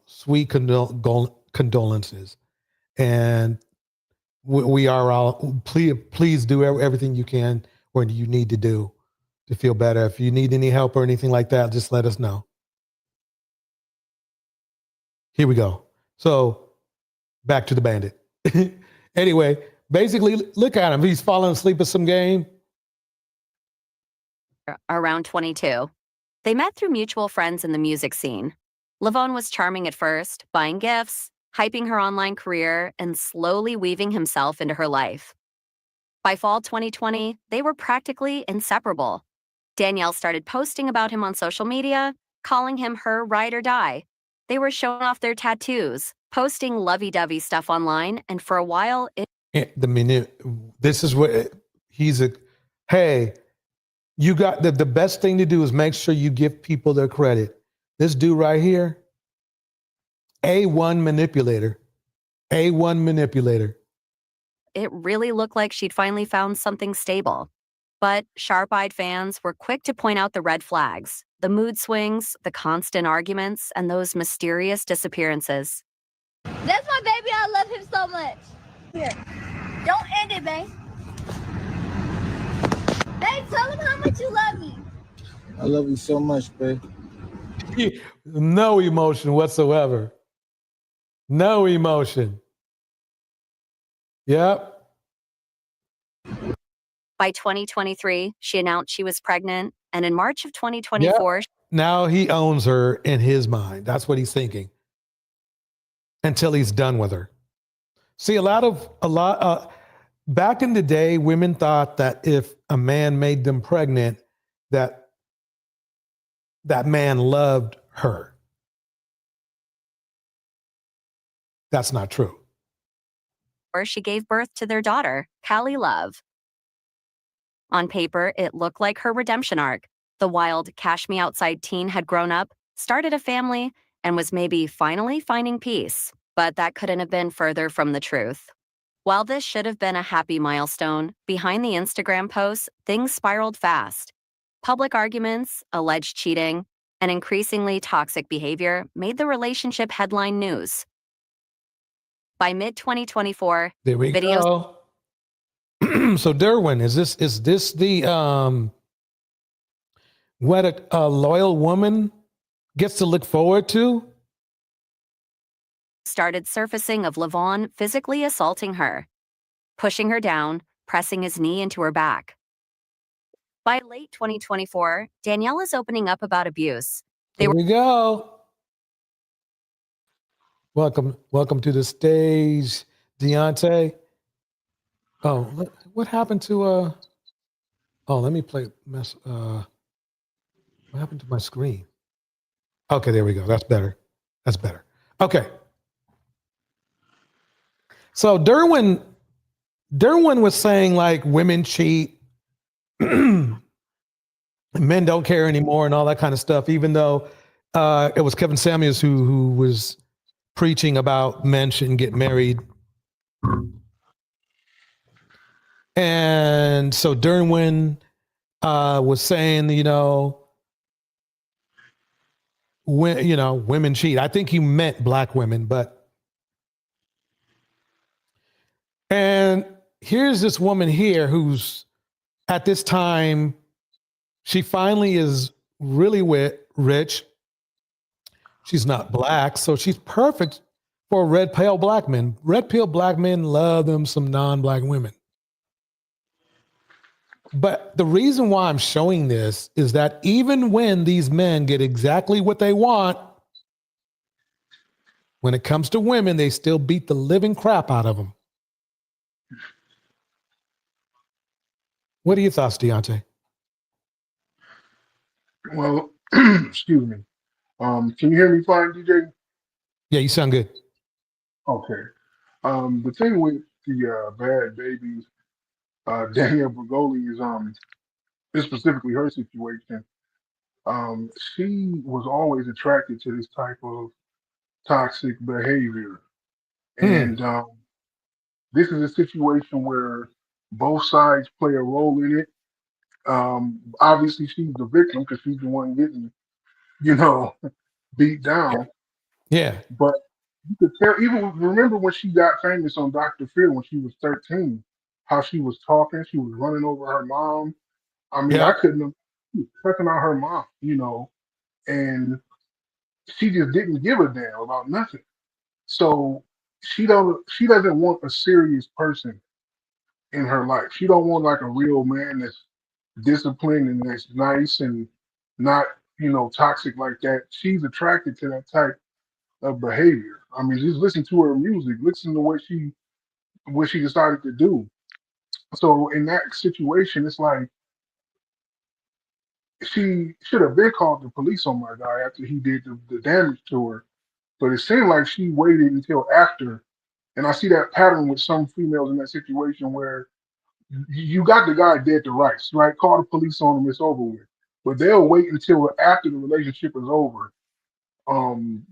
sweet condolences. And we are all, please do everything you can or you need to do to feel better. If you need any help or anything like that, just let us know. Here we go. So back to the bandit. Anyway, basically, look at him. He's falling asleep at some game. Around 22. They met through mutual friends in the music scene. Levon was charming at first, buying gifts, hyping her online career, and slowly weaving himself into her life. By fall 2020, they were practically inseparable. Danielle started posting about him on social media, calling him her ride or die. They were showing off their tattoos, posting lovey-dovey stuff online, and for a while, this is what hey, you got the best thing to do is make sure you give people their credit. This dude right here, A1 manipulator. It really looked like she'd finally found something stable. But sharp-eyed fans were quick to point out the red flags, the mood swings, the constant arguments, and those mysterious disappearances. That's my baby. I love him so much. Here. Don't end it, babe. Babe, tell him how much you love me. I love you so much, babe. No emotion whatsoever. No emotion. Yep. By 2023, she announced she was pregnant, and in March of 2024, Yep. Now he owns her in his mind. That's what he's thinking. Until he's done with her. See, back in the day, women thought that if a man made them pregnant, that man loved her. That's not true. she gave birth to their daughter, Callie Love. On paper, it looked like her redemption arc. The wild Cash Me Outside teen had grown up, started a family, and was maybe finally finding peace. But that couldn't have been further from the truth. While this should have been a happy milestone, behind the Instagram posts, things spiraled fast. Public arguments, alleged cheating, and increasingly toxic behavior made the relationship headline news. By mid-2024, there we videos go. So Derwin, is this the what a loyal woman gets to look forward to? started surfacing of Levon physically assaulting her, pushing her down, pressing his knee into her back. By late 2024, Danielle is opening up about abuse. Here we go. Welcome to the stage, Deontay. Oh, what happened to oh, let me play what happened to my screen? Okay, there we go. That's better. Okay. So Derwin was saying like women cheat, men don't care anymore and all that kind of stuff, even though it was Kevin Samuels who was preaching about men shouldn't get married. And so Derwin was saying, women cheat. I think he meant black women, and here's this woman here who's at this time, she finally is really rich. She's not black, so she's perfect for red pill black men. Red pill black men love them some non-black women. But the reason why I'm showing this is that even when these men get exactly what they want, when it comes to women, they still beat the living crap out of them. What are your thoughts, Deontay? Well, excuse me. Can you hear me fine, DJ? Yeah, you sound good. Okay. The thing with the bad babies, Danielle Bregoli is specifically her situation. She was always attracted to this type of toxic behavior. And this is a situation where both sides play a role in it. Obviously, she's the victim because she's the one getting, beat down. Yeah. But you could tell, even remember when she got famous on Dr. Phil when she was 13, how she was talking, she was running over her mom. I mean, I Yep. couldn't have she was cussing out her mom, and she just didn't give a damn about nothing. So she doesn't want a serious person in her life. She don't want like a real man that's disciplined and that's nice and not, toxic like that. She's attracted to that type of behavior. I mean, just listen to her music, listen to what she decided to do. So in that situation, it's like she should have been called the police on my guy after he did the damage to her. But it seemed like she waited until after. And I see that pattern with some females in that situation where you got the guy dead to rights, right? Call the police on him, it's over with. But they'll wait until after the relationship is over, um,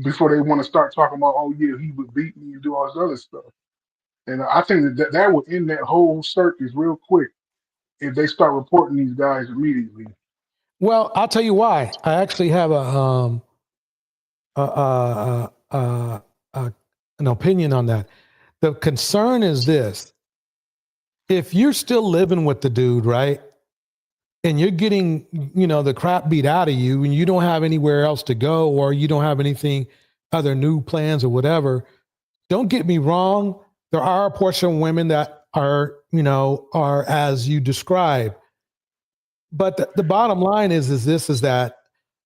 before they want to start talking about, oh yeah, he would beat me and do all this other stuff. And I think that would end that whole circus real quick if they start reporting these guys immediately. Well, I'll tell you why. I actually have an opinion on that. The concern is this: if you're still living with the dude, right, and you're getting, the crap beat out of you, and you don't have anywhere else to go, or you don't have anything, other new plans or whatever, don't get me wrong. There are a portion of women that are as you describe. But the bottom line is that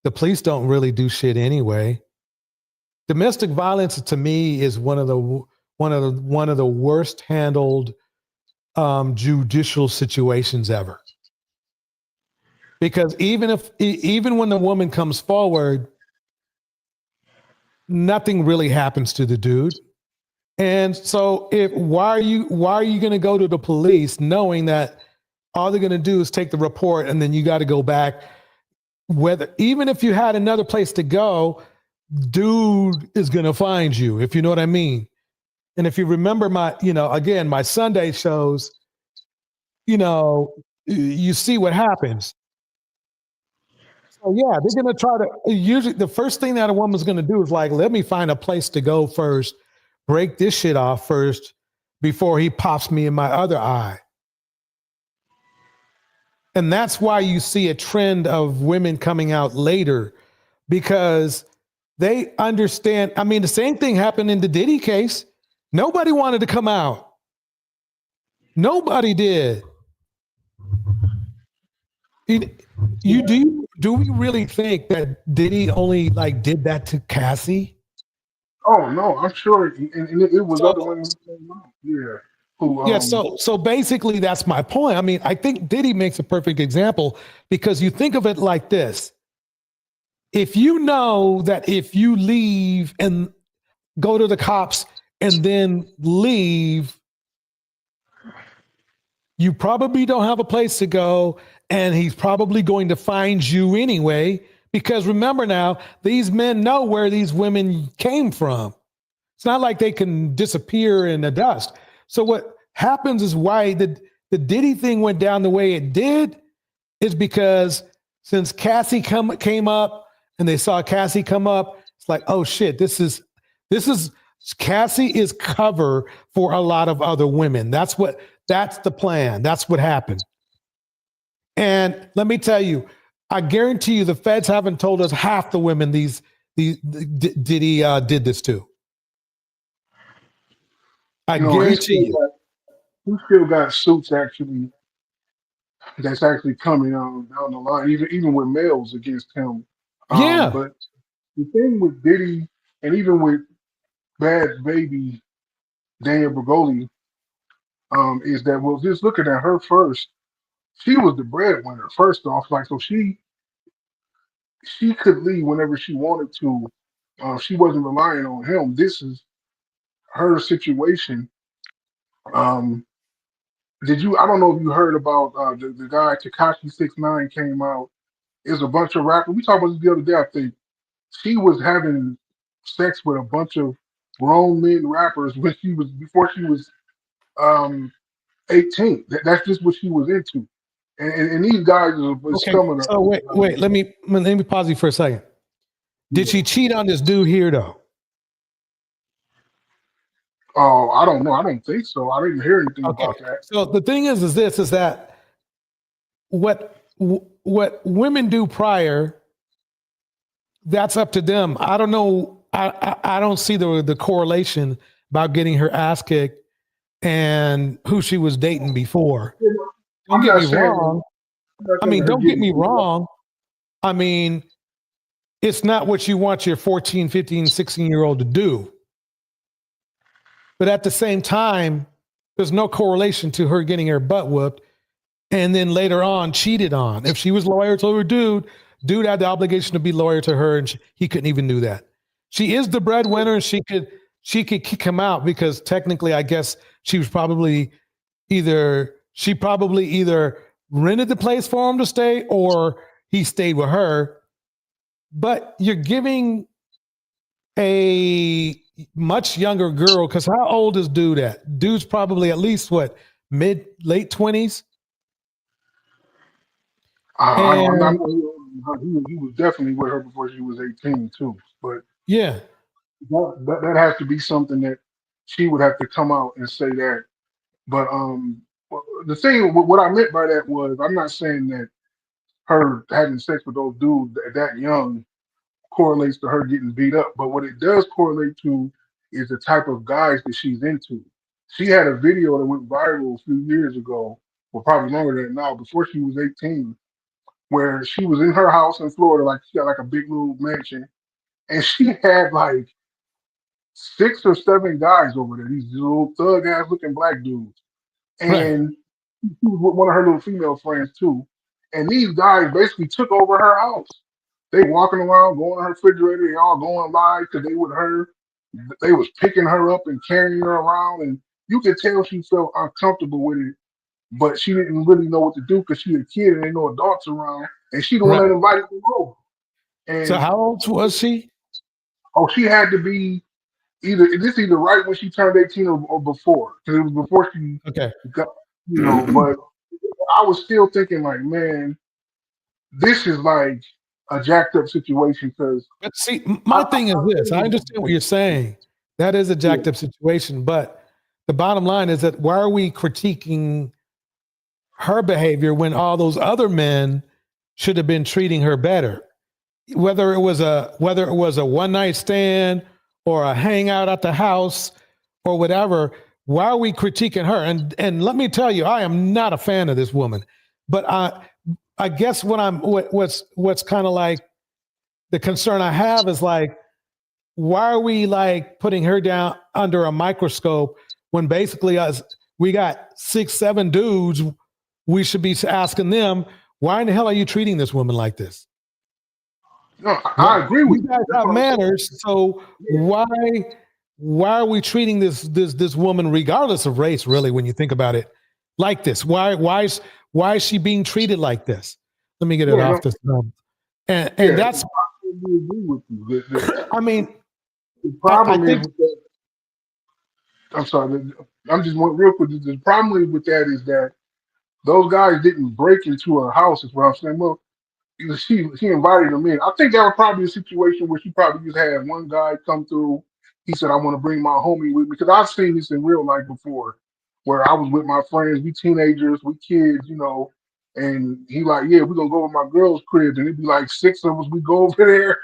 the police don't really do shit anyway. Domestic violence to me is one of the worst handled judicial situations ever. Because even when the woman comes forward, nothing really happens to the dude. And so why are you going to go to the police knowing that all they're going to do is take the report and then you got to go back? Even if you had another place to go, dude is going to find you, if you know what I mean. And if you remember my Sunday shows, you see what happens. So yeah, they're going to try to, usually the first thing that a woman's going to do is like, let me find a place to go first, break this shit off first before he pops me in my other eye. And that's why you see a trend of women coming out later, because they understand. I mean, the same thing happened in the Diddy case. Nobody wanted to come out. Nobody did. Do we really think that Diddy only did that to Cassie? Oh no, I'm sure, and it was other women who came out. Yeah. Yeah, so basically that's my point. I mean, I think Diddy makes a perfect example because you think of it like this. If you know that if you leave and go to the cops and then leave, you probably don't have a place to go, and he's probably going to find you anyway, because remember now, these men know where these women came from. It's not like they can disappear in the dust. So what happens is why the Diddy thing went down the way it did is because since Cassie came up and they saw Cassie come up, it's like, oh shit, this is Cassie is cover for a lot of other women. That's the plan. That's what happened. And let me tell you, I guarantee you the feds haven't told us half the women Diddy did this to. I guarantee you. He still got suits actually that's actually coming down the line, even with males against him. Yeah. But the thing with Diddy and even with Bad Baby Danielle Bregoli, is that, well, just looking at her first, she was the breadwinner first off. So she could leave whenever she wanted to. She wasn't relying on him. This is her situation. I don't know if you heard about the guy Tekashi 6ix9ine came out. There's a bunch of rappers. We talked about this the other day, I think. She was having sex with a bunch of grown men rappers before she was 18. That's just what she was into. And these guys was Okay. coming up. So wait, let me pause you for a second. Did she cheat on this dude here though? Oh, I don't know. I don't think so. I didn't hear anything about that. So the thing is that what women do prior, that's up to them. I don't know. I don't see the correlation about getting her ass kicked and who she was dating before. Don't get me wrong. I mean, don't get me wrong. I mean, it's not what you want your 14, 15, 16-year-old to do. But at the same time, there's no correlation to her getting her butt whooped and then later on cheated on. If she was loyal to her dude had the obligation to be loyal to her, and he couldn't even do that. She is the breadwinner, and she could kick him out because technically, I guess she probably either rented the place for him to stay or he stayed with her. But you're giving a much younger girl, because how old is dude at? Dude's probably at least what, late 20s? I'm not, he was definitely with her before she was 18 too. But yeah, that has to be something that she would have to come out and say that. But the thing, what I meant by that was, I'm not saying that her having sex with those dudes that young correlates to her getting beat up. But what it does correlate to is the type of guys that she's into. She had a video that went viral a few years ago, or probably longer than now, before she was 18, where she was in her house in Florida, like she got like a big little mansion, and she had like 6 or 7 guys over there, these little thug ass looking black dudes. And she was with one of her little female friends too. And these guys basically took over her house. They walking around, going to her refrigerator, they all going live because they with her. They was picking her up and carrying her around, and you could tell she felt uncomfortable with it, but she didn't really know what to do because she was a kid and there no adults around, and she the one that invited them over. And so how old was she? Oh, she had to be either right when she turned 18 or before, because it was before she got, but I was still thinking like, man, this is like a jacked up situation. Because but see, my thing is this: I understand what you're saying. That is a jacked up situation, but the bottom line is that why are we critiquing her behavior when all those other men should have been treating her better? Whether it was a one night stand or a hangout at the house or whatever, why are we critiquing her? And let me tell you, I am not a fan of this woman, but I guess what's kind of like the concern I have is like, why are we like putting her down under a microscope when basically we got 6, 7 dudes? We should be asking them, why in the hell are you treating this woman like this? No, I agree with you. Guys have manners, so why are we treating this woman, regardless of race, really, when you think about it, like this? Why is she being treated like this? Let me get it off this. And that's. I agree with you. I mean, the problem is. I'm sorry. I'm just real quick. The problem with that is that those guys didn't break into her house. Is what I'm saying. Well, she invited them in. I think that was probably a situation where she probably just had one guy come through. He said, "I want to bring my homie with me," because I've seen this in real life before, where I was with my friends, we teenagers, we kids, and he like, "Yeah, we're gonna go to my girl's crib," and it'd be like 6 of us. We go over there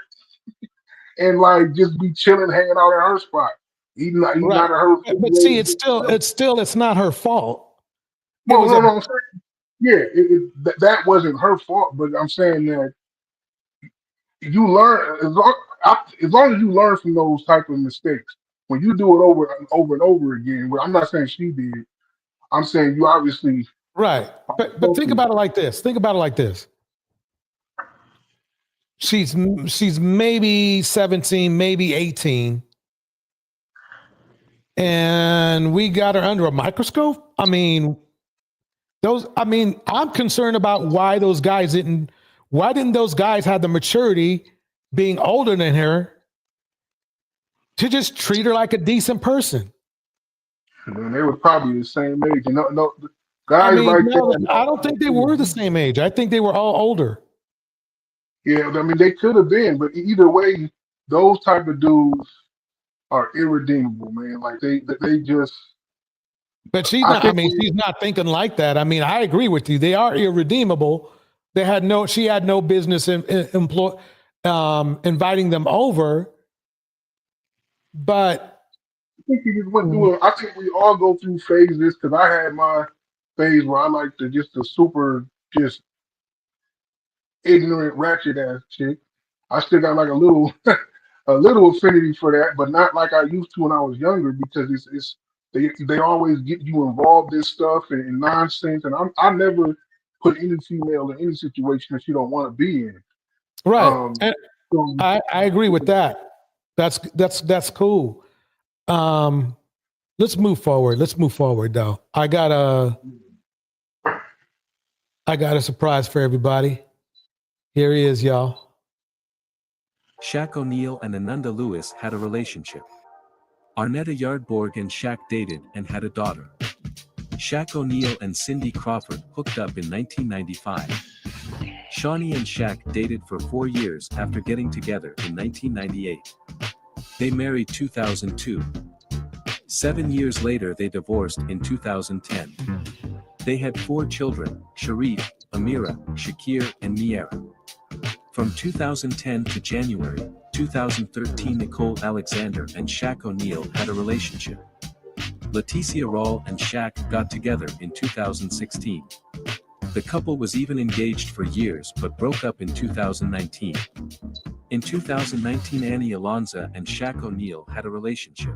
and like just be chilling, hanging out at her spot. Eating out of her. But see, it's not her fault. Well, no, I'm saying, yeah, that wasn't her fault, but I'm saying that you learn as long as you learn from those type of mistakes. When you do it over and over again, well, I'm not saying she did. I'm saying you obviously right. But think about it like this. She's maybe 17, maybe 18. And we got her under a microscope. I'm concerned about why didn't those guys have the maturity, being older than her, to just treat her like a decent person? And they were probably the same age. No, guys I don't think they were the same age. I think they were all older. Yeah, I mean, they could have been, but either way, those type of dudes are irredeemable, man. Like they just. But she's I not. I think mean, she's not thinking like that. I mean, I agree with you. They are irredeemable. She had no business inviting them over. But I think he just went through. I think we all go through phases because I had my phase where I like the super just ignorant ratchet ass chick. I still got like a little a little affinity for that, but not like I used to when I was younger because it's they always get you involved in stuff and nonsense, and I never put any female in any situation that she don't want to be in. right, and I agree with that. That's cool. Let's move forward. Though. I got a surprise for everybody. Here he is, y'all. Shaq O'Neal and Ananda Lewis had a relationship. Arnetta Yardborg and Shaq dated and had a daughter. Shaq O'Neal and Cindy Crawford hooked up in 1995. Shawnee and Shaq dated for 4 years after getting together in 1998. They married 2002. 7 years later they divorced in 2010. They had 4 children, Sharif, Amira, Shakir, and Miera. From 2010 to January 2013, Nicole Alexander and Shaq O'Neal had a relationship. Leticia Rawle and Shaq got together in 2016. The couple was even engaged for years but broke up in 2019. In 2019, Annie Alonso and Shaq O'Neal had a relationship.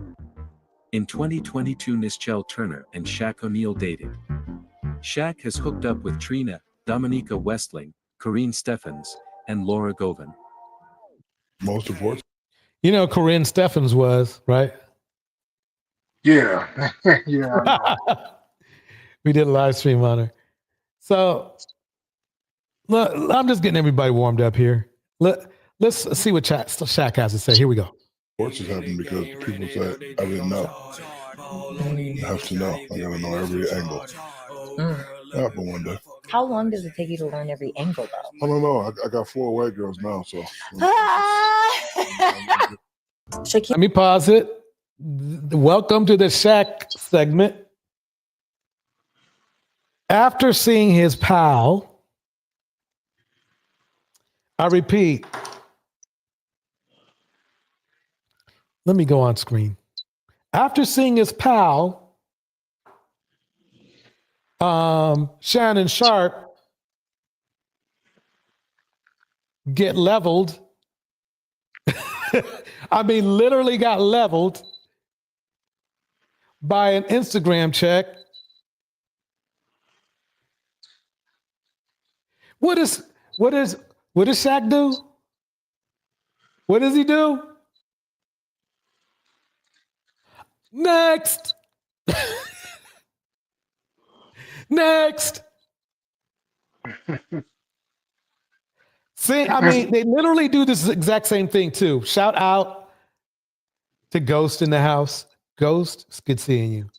In 2022, Nischelle Turner and Shaq O'Neal dated. Shaq has hooked up with Trina, Dominica Westling, Corinne Steffens, and Laura Govan. Most important. You know, Corinne Steffens was, right? Yeah. Yeah. We did a live stream on her. So, look, I'm just getting everybody warmed up here. Let's see what Shaq has to say. Here we go. Sports is happening because people said, I didn't know. I have to know. I gotta know every angle. Happen one day. How long does it take you to learn every angle, though? I don't know. I got 4 white girls now, so. Let me pause it. Welcome to the Shaq segment. After seeing his pal, I repeat, let me go on screen. After seeing his pal, Shannon Sharpe, get leveled. I mean, literally got leveled by an Instagram check. What does Shaq do? What does he do? Next. Next. See, I mean, they literally do this exact same thing too. Shout out to Ghost in the house. Ghost, it's good seeing you.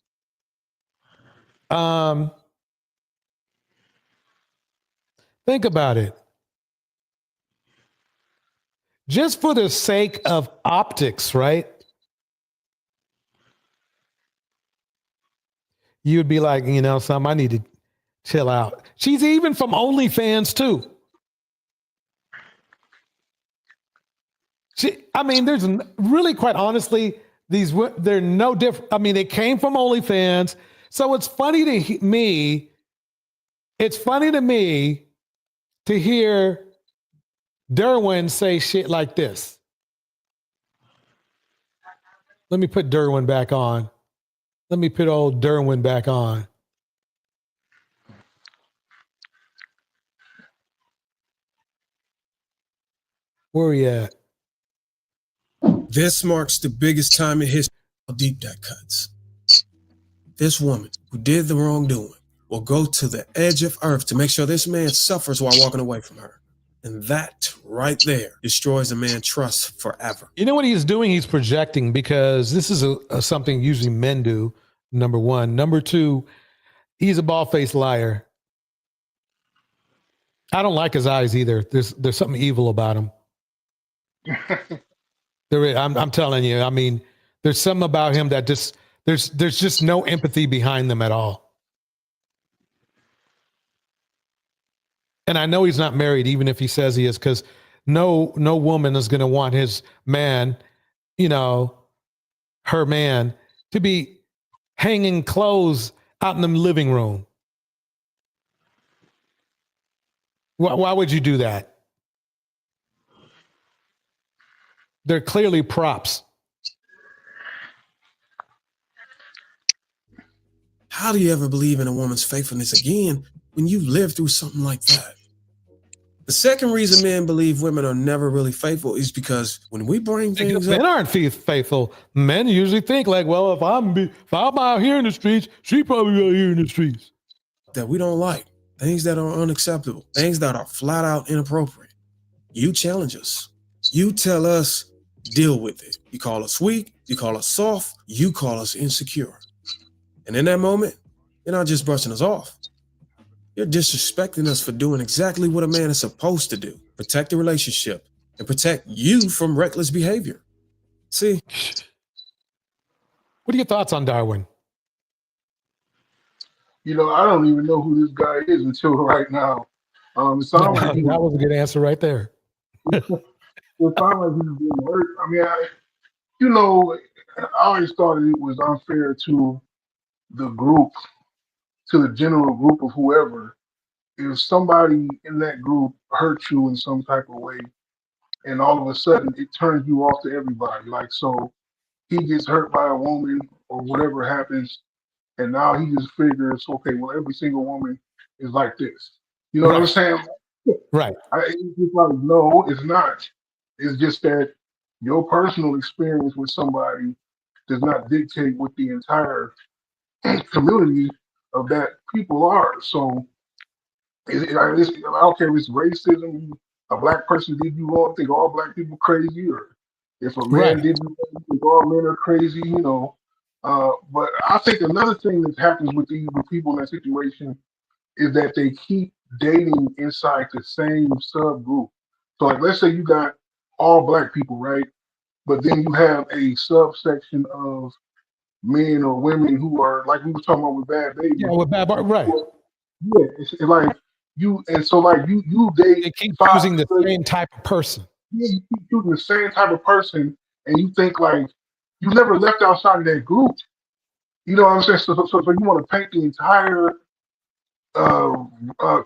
Think about it. Just for the sake of optics, right? You'd be like, you know, I need to chill out. She's even from OnlyFans too. There's really, quite honestly, they're no different. I mean, they came from OnlyFans. So it's funny to me. It's funny to me to hear Derwin say shit like this. Let me put Derwin back on. Let me put old Derwin back on. Where are you at? This marks the biggest time in history how deep that cuts. This woman who did the wrongdoing will go to the edge of earth to make sure this man suffers while walking away from her. And that right there destroys a man's trust forever. You know what he's doing? He's projecting, because this is something usually men do, number one. Number two, he's a bald-faced liar. I don't like his eyes either. There's something evil about him. I'm telling you. I mean, there's something about him that just there's just no empathy behind them at all. And I know he's not married, even if he says he is, because no woman is going to want his man, her man, to be hanging clothes out in the living room. Why would you do that? They're clearly props. How do you ever believe in a woman's faithfulness again when you live through something like that? The second reason men believe women are never really faithful is because when we bring things Men up, aren't faithful. Men usually think like, well, if I'm out here in the streets, she probably out here in the streets. that we don't like, things that are unacceptable, things that are flat out inappropriate, you challenge us. You tell us, deal with it. You call us weak, you call us soft, you call us insecure. And in that moment, you're not just brushing us off. You're disrespecting us for doing exactly what a man is supposed to do. Protect the relationship and protect you from reckless behavior. See? What are your thoughts on Darwin? I don't even know who this guy is until right now. It sounds like That was a good answer right there. it sounds like he's being hurt. I mean, I always thought it was unfair to the group, to the general group of whoever. If somebody in that group hurts you in some type of way, and all of a sudden it turns you off to everybody, like, so he gets hurt by a woman or whatever happens, and now he just figures, okay, well, every single woman is like this. You know what I'm saying? Right. It's just like, no, it's not. It's just that your personal experience with somebody does not dictate what the entire community of that people are. So I don't care if it's racism, a black person did you wrong, think all black people crazy, or if a man did you wrong, think all men are crazy, But I think another thing that happens with people in that situation is that they keep dating inside the same subgroup. So, like, let's say you got all black people, right? But then you have a subsection of men or women who are, like we were talking about with Bad Baby. Yeah, with Bad right. Yeah, it's like you, and so like you date. They keep choosing the same type of person. Yeah, you keep choosing the same type of person, and you think like you never left outside of that group. You know what I'm saying? So you want to paint the entire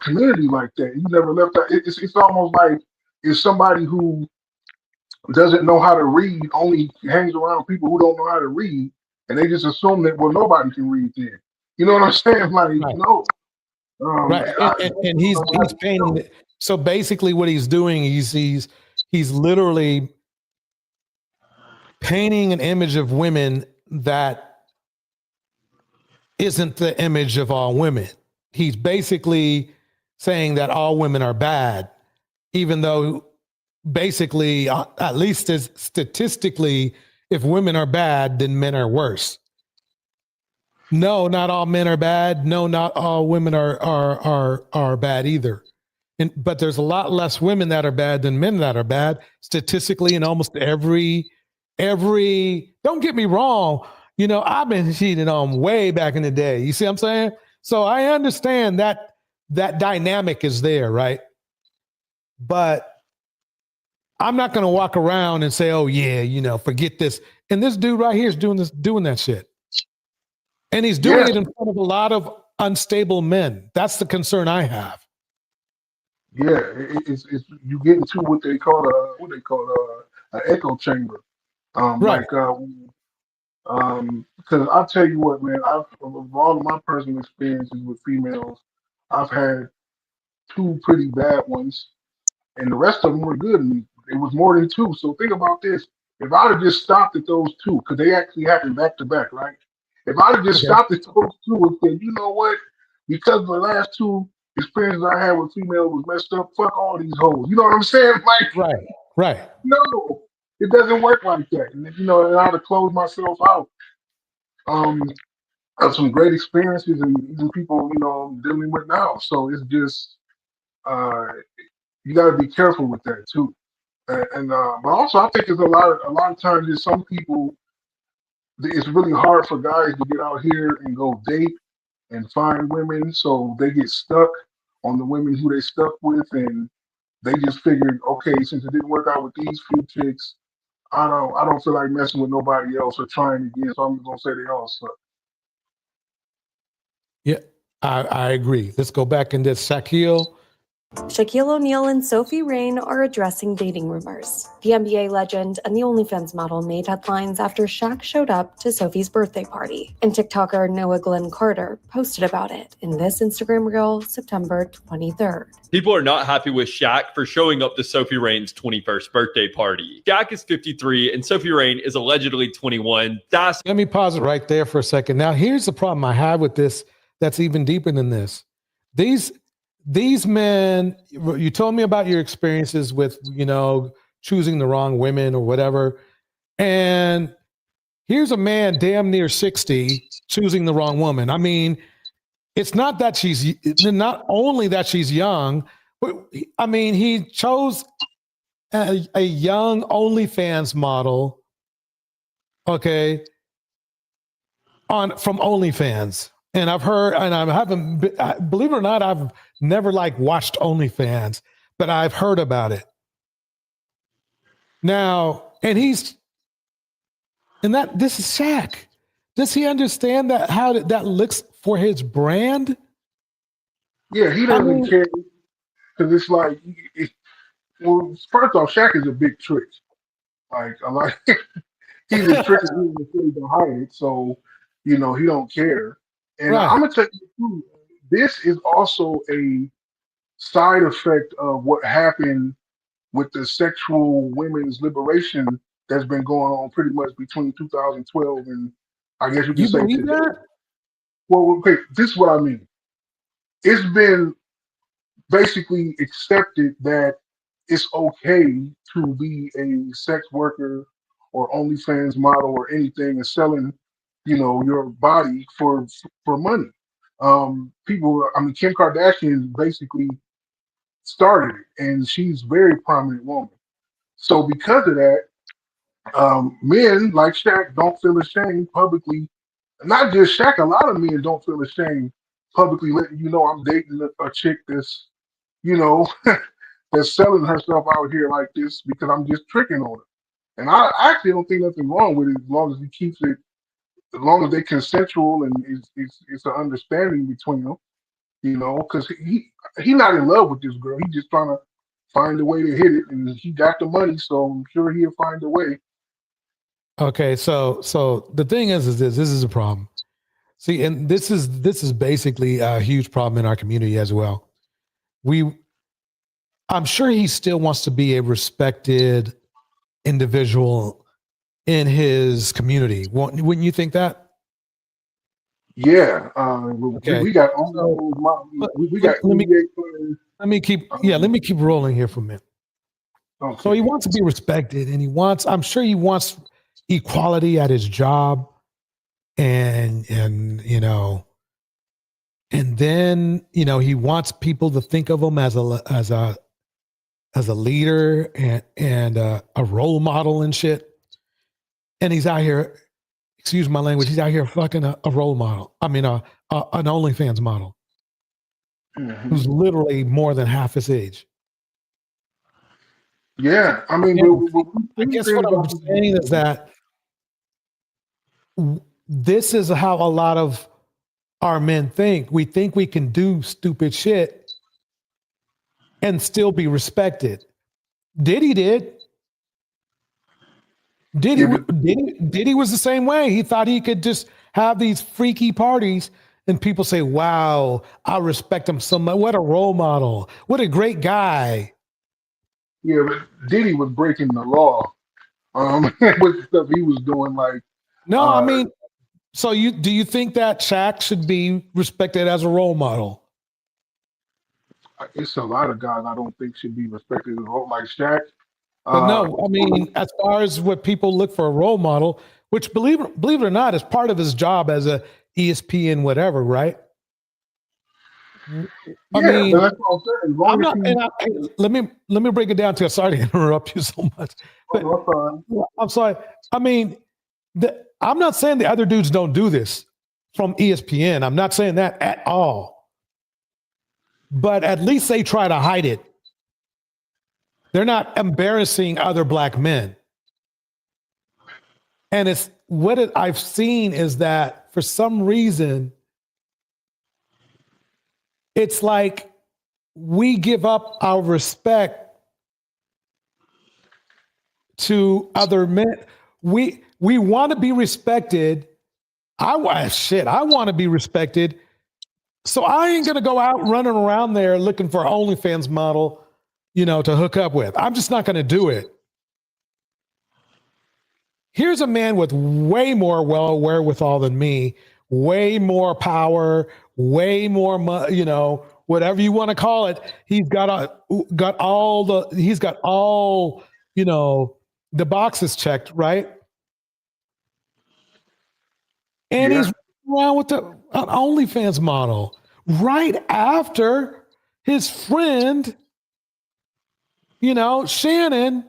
community like that. You never left out. It's almost like it's somebody who doesn't know how to read only hangs around people who don't know how to read, and they just assume that, well, nobody can read then. You know what I'm saying? Like, no. Right. And he's painting it. So basically what he's doing, he's literally painting an image of women that isn't the image of all women. He's basically saying that all women are bad, even though basically, at least as statistically, if women are bad, then men are worse. No, not all men are bad. No, not all women are bad either. But there's a lot less women that are bad than men that are bad statistically in almost every. Don't get me wrong. I've been cheated on way back in the day. You see what I'm saying? So I understand that dynamic is there, right? But I'm not going to walk around and say, oh yeah, forget this. And this dude right here is doing that shit. And he's doing it in front of a lot of unstable men. That's the concern I have. Yeah, it's you get into what they call an echo chamber. Right. Because I'll tell you what, man, of all of my personal experiences with females, I've had 2 pretty bad ones, and the rest of them were good. And it was more than 2. So think about this: if I'd have just stopped at those 2, because they actually happened back to back, right? If I'd have just stopped at those 2 and said, you know what, because the last 2 experiences I had with females was messed up, fuck all these hoes. You know what I'm saying? Like, right. No, it doesn't work like that. And and I had to close myself out of some great experiences and even people, I'm dealing with now. So it's just, you got to be careful with that too. But also I think there's a lot of times there's some people. It's really hard for guys to get out here and go date and find women, so they get stuck on the women who they stuck with, and they just figured, okay, since it didn't work out with these few chicks, I don't feel like messing with nobody else or trying again, so I'm just gonna say they all suck. Yeah, I agree. Let's go back into Shaquille. Shaquille O'Neal and Sophie Rain are addressing dating rumors. The NBA legend and the OnlyFans model made headlines after Shaq showed up to Sophie's birthday party. And TikToker Noah Glenn Carter posted about it in this Instagram reel September 23rd. People are not happy with Shaq for showing up to Sophie Rain's 21st birthday party. Shaq is 53 and Sophie Rain is allegedly 21. Let me pause it right there for a second. Now, here's the problem I have with this that's even deeper than this. These men, you told me about your experiences with, choosing the wrong women or whatever. And here's a man damn near 60 choosing the wrong woman. I mean, it's not only that she's young, but I mean, he chose a young OnlyFans model, okay, from OnlyFans. And I've heard, and I haven't, believe it or not, I've never watched OnlyFans, but I've heard about it. Now, this is Shaq. Does he understand that how that looks for his brand? Yeah, he doesn't care because it's well, first off, Shaq is a big trick. He's a trick and he's afraid to hide it, so he don't care. And right. I'm gonna tell you, this is also a side effect of what happened with the sexual women's liberation that's been going on pretty much between 2012 and I guess you can say today. That? Well, okay, this is what I mean. It's been basically accepted that it's okay to be a sex worker or OnlyFans model or anything and selling your body for money. Kim Kardashian basically started it, and she's a very prominent woman. So because of that, men like Shaq don't feel ashamed publicly. Not just Shaq, a lot of men don't feel ashamed publicly letting I'm dating a chick that's, that's selling herself out here like this because I'm just tricking on her. And I actually don't think nothing wrong with it as long as he keeps it. As long as they're consensual and it's an understanding between them, because he's not in love with this girl. He's just trying to find a way to hit it, and he got the money, so I'm sure he'll find a way. Okay, so the thing is this is a problem. See, and this is basically a huge problem in our community as well. I'm sure he still wants to be a respected individual in his community. Wouldn't you think that? Yeah. Okay. We got let me keep rolling here for a minute. Okay. So he wants to be respected, and I'm sure he wants equality at his job, and then he wants people to think of him as a leader and a role model and shit. And he's out here, excuse my language, he's out here fucking a role model. I mean, an OnlyFans model who's literally more than half his age. Yeah, I mean, I guess what I'm saying is that this is how a lot of our men think. We think we can do stupid shit and still be respected. Diddy did. Diddy was the same way. He thought he could just have these freaky parties and people say, wow, I respect him so much. What a role model. What a great guy. Yeah, but Diddy was breaking the law with the stuff he was doing. No, I mean, so do you think that Shaq should be respected as a role model? It's a lot of guys I don't think should be respected as a role like Shaq. But no, I mean, as far as what people look for a role model, which believe it or not, is part of his job as a ESPN whatever, right? I Yeah, mean, but that's what I'm saying. As long I'm as not. he- And let me break it down to. Sorry to interrupt you so much, but Oh, no, it's fine. I'm sorry. I mean, I'm not saying the other dudes don't do this from ESPN. I'm not saying that at all. But at least they try to hide it. They're not embarrassing other black men. And it's I've seen is that for some reason, it's like we give up our respect to other men. We want to be respected. I want to be respected. So I ain't gonna go out running around there looking for an OnlyFans model, to hook up with. I'm just not gonna do it. Here's a man with way more wherewithal than me, way more power, way more, whatever you want to call it. He's got all the boxes checked, right? And he's around with an OnlyFans model right after his friend, Shannon,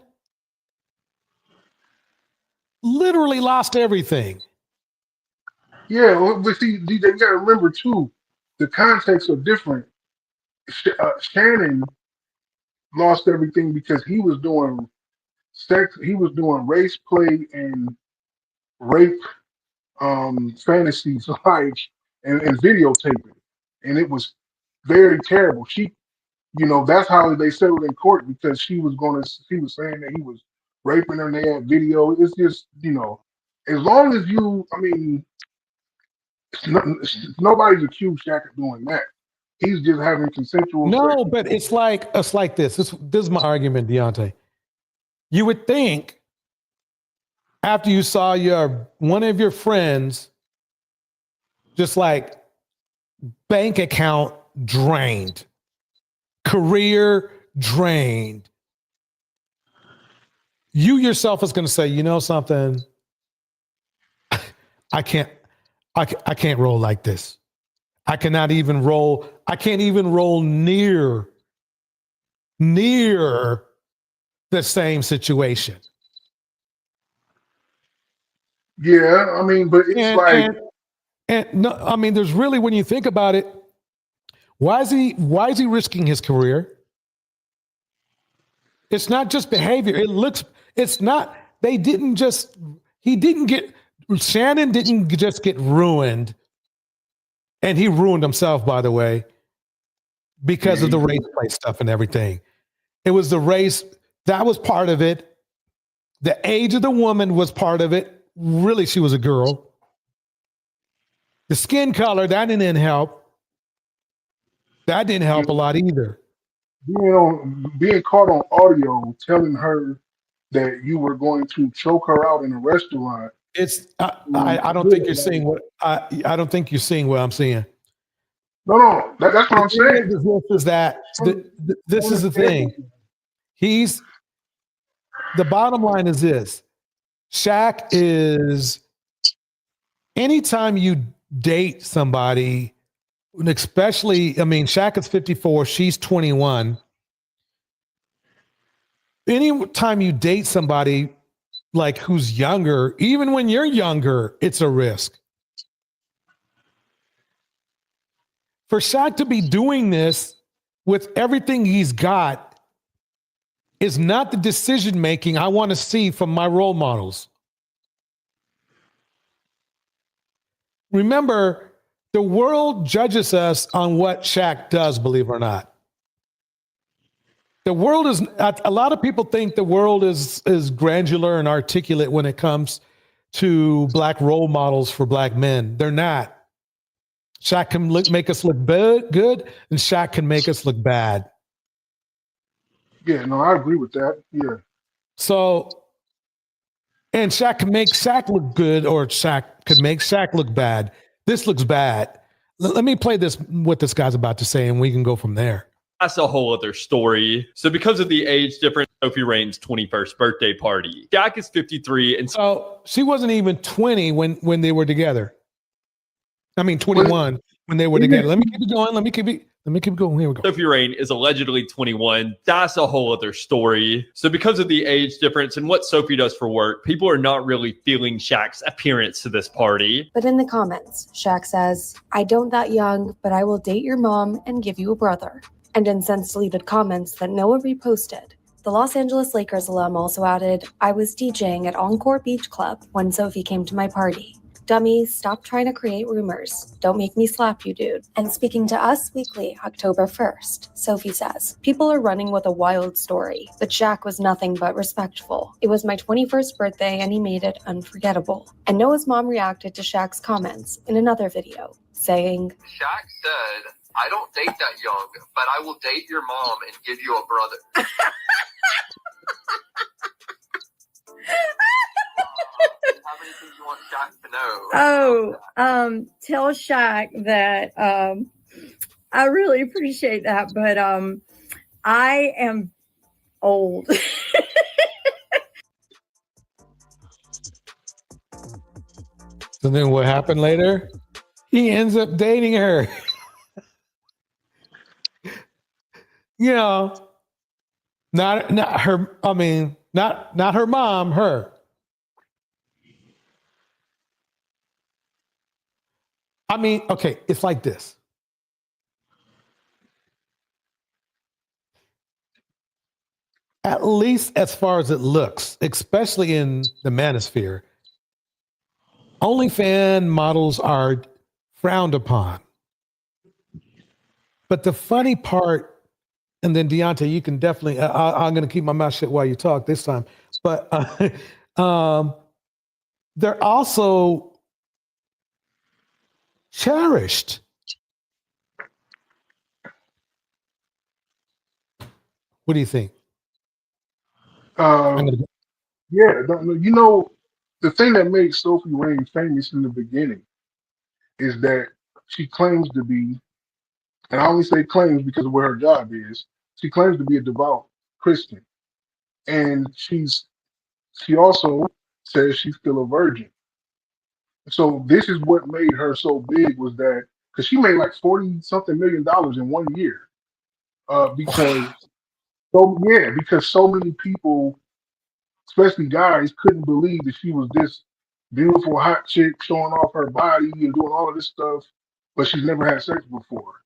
literally lost everything. Yeah, but see, they got to remember too, the contexts are different. Shannon lost everything because he was doing sex, he was doing race play and rape fantasies like and videotaping, and it was very terrible. She, that's how they settled in court because she was saying that he was raping her and they had video. It's just, as long as nobody's accused Shaq of doing that. He's just having consensual sex. No, but it's like this. This is my argument, Deontay. You would think after you saw one of your friends just like bank account drained, career drained, you yourself is going to say, something, I can't roll like this. I can't even roll near the same situation. Yeah, but it's there's really, when you think about it, why is he risking his career? It's not just behavior. Shannon didn't just get ruined, and he ruined himself, by the way, because of the race play stuff and everything. It was the race, that was part of it. The age of the woman was part of it. Really, she was a girl. The skin color, that didn't help. That didn't help a lot either. Being caught on audio telling her that you were going to choke her out in a restaurant. I don't think you're seeing what I don't think you're seeing what I'm seeing. No, that's what I'm saying. This is the thing. The bottom line is this. Shaq is, anytime you date somebody, especially, Shaq is 54, she's 21. Anytime you date somebody like who's younger, even when you're younger, it's a risk. For Shaq to be doing this with everything he's got is not the decision making I want to see from my role models. Remember, the world judges us on what Shaq does, believe it or not. The world is, a lot of people think the world is granular and articulate when it comes to black role models for black men. They're not. Shaq can make us look good, and Shaq can make us look bad. Yeah, no, I agree with that. Yeah. So, and Shaq can make Shaq look good, or Shaq could make Shaq look bad. This looks bad. Let me play this, what this guy's about to say, and we can go from there. That's a whole other story. So because of the age difference, Sophie Rain's 21st birthday party. Shaq is 53, and so she wasn't even 20 when they were together. 21 when when they were together. Let me keep it going. Let me keep it going. Here we go. Sophie Rain is allegedly 21. That's a whole other story. So because of the age difference and what Sophie does for work, people are not really feeling Shaq's appearance to this party. But in the comments, Shaq says, "I don't that young, but I will date your mom and give you a brother." And in since deleted comments that Noah reposted, the Los Angeles Lakers alum also added, "I was DJing at Encore Beach Club when Sophie came to my party. Dummy, stop trying to create rumors. Don't make me slap you, dude." And speaking to Us Weekly, October 1st, Sophie says, "People are running with a wild story, but Shaq was nothing but respectful. It was my 21st birthday and he made it unforgettable." And Noah's mom reacted to Shaq's comments in another video, saying, Shaq said, "I don't date that young, but I will date your mom and give you a brother." How many things you want Shaq to know? Tell Shaq that I really appreciate that, but I am old. So then what happened later? He ends up dating her. You know, not her. I mean, not her mom. Her. I mean, okay, it's like this. At least as far as it looks, especially in the manosphere, OnlyFans models are frowned upon. But the funny part, and then Deontay, you can definitely, I'm going to keep my mouth shut while you talk this time, but they're also cherished. What do you think? Yeah, you know, the thing that made Sophie Rain famous in the beginning is that she claims to be, and I only say claims because of where her job is, she claims to be a devout Christian. And she also says she's still a virgin. So this is what made her so big, was that because she made like $40-something million in 1 year. Because so many people, especially guys, couldn't believe that she was this beautiful hot chick showing off her body and doing all of this stuff, but she's never had sex before.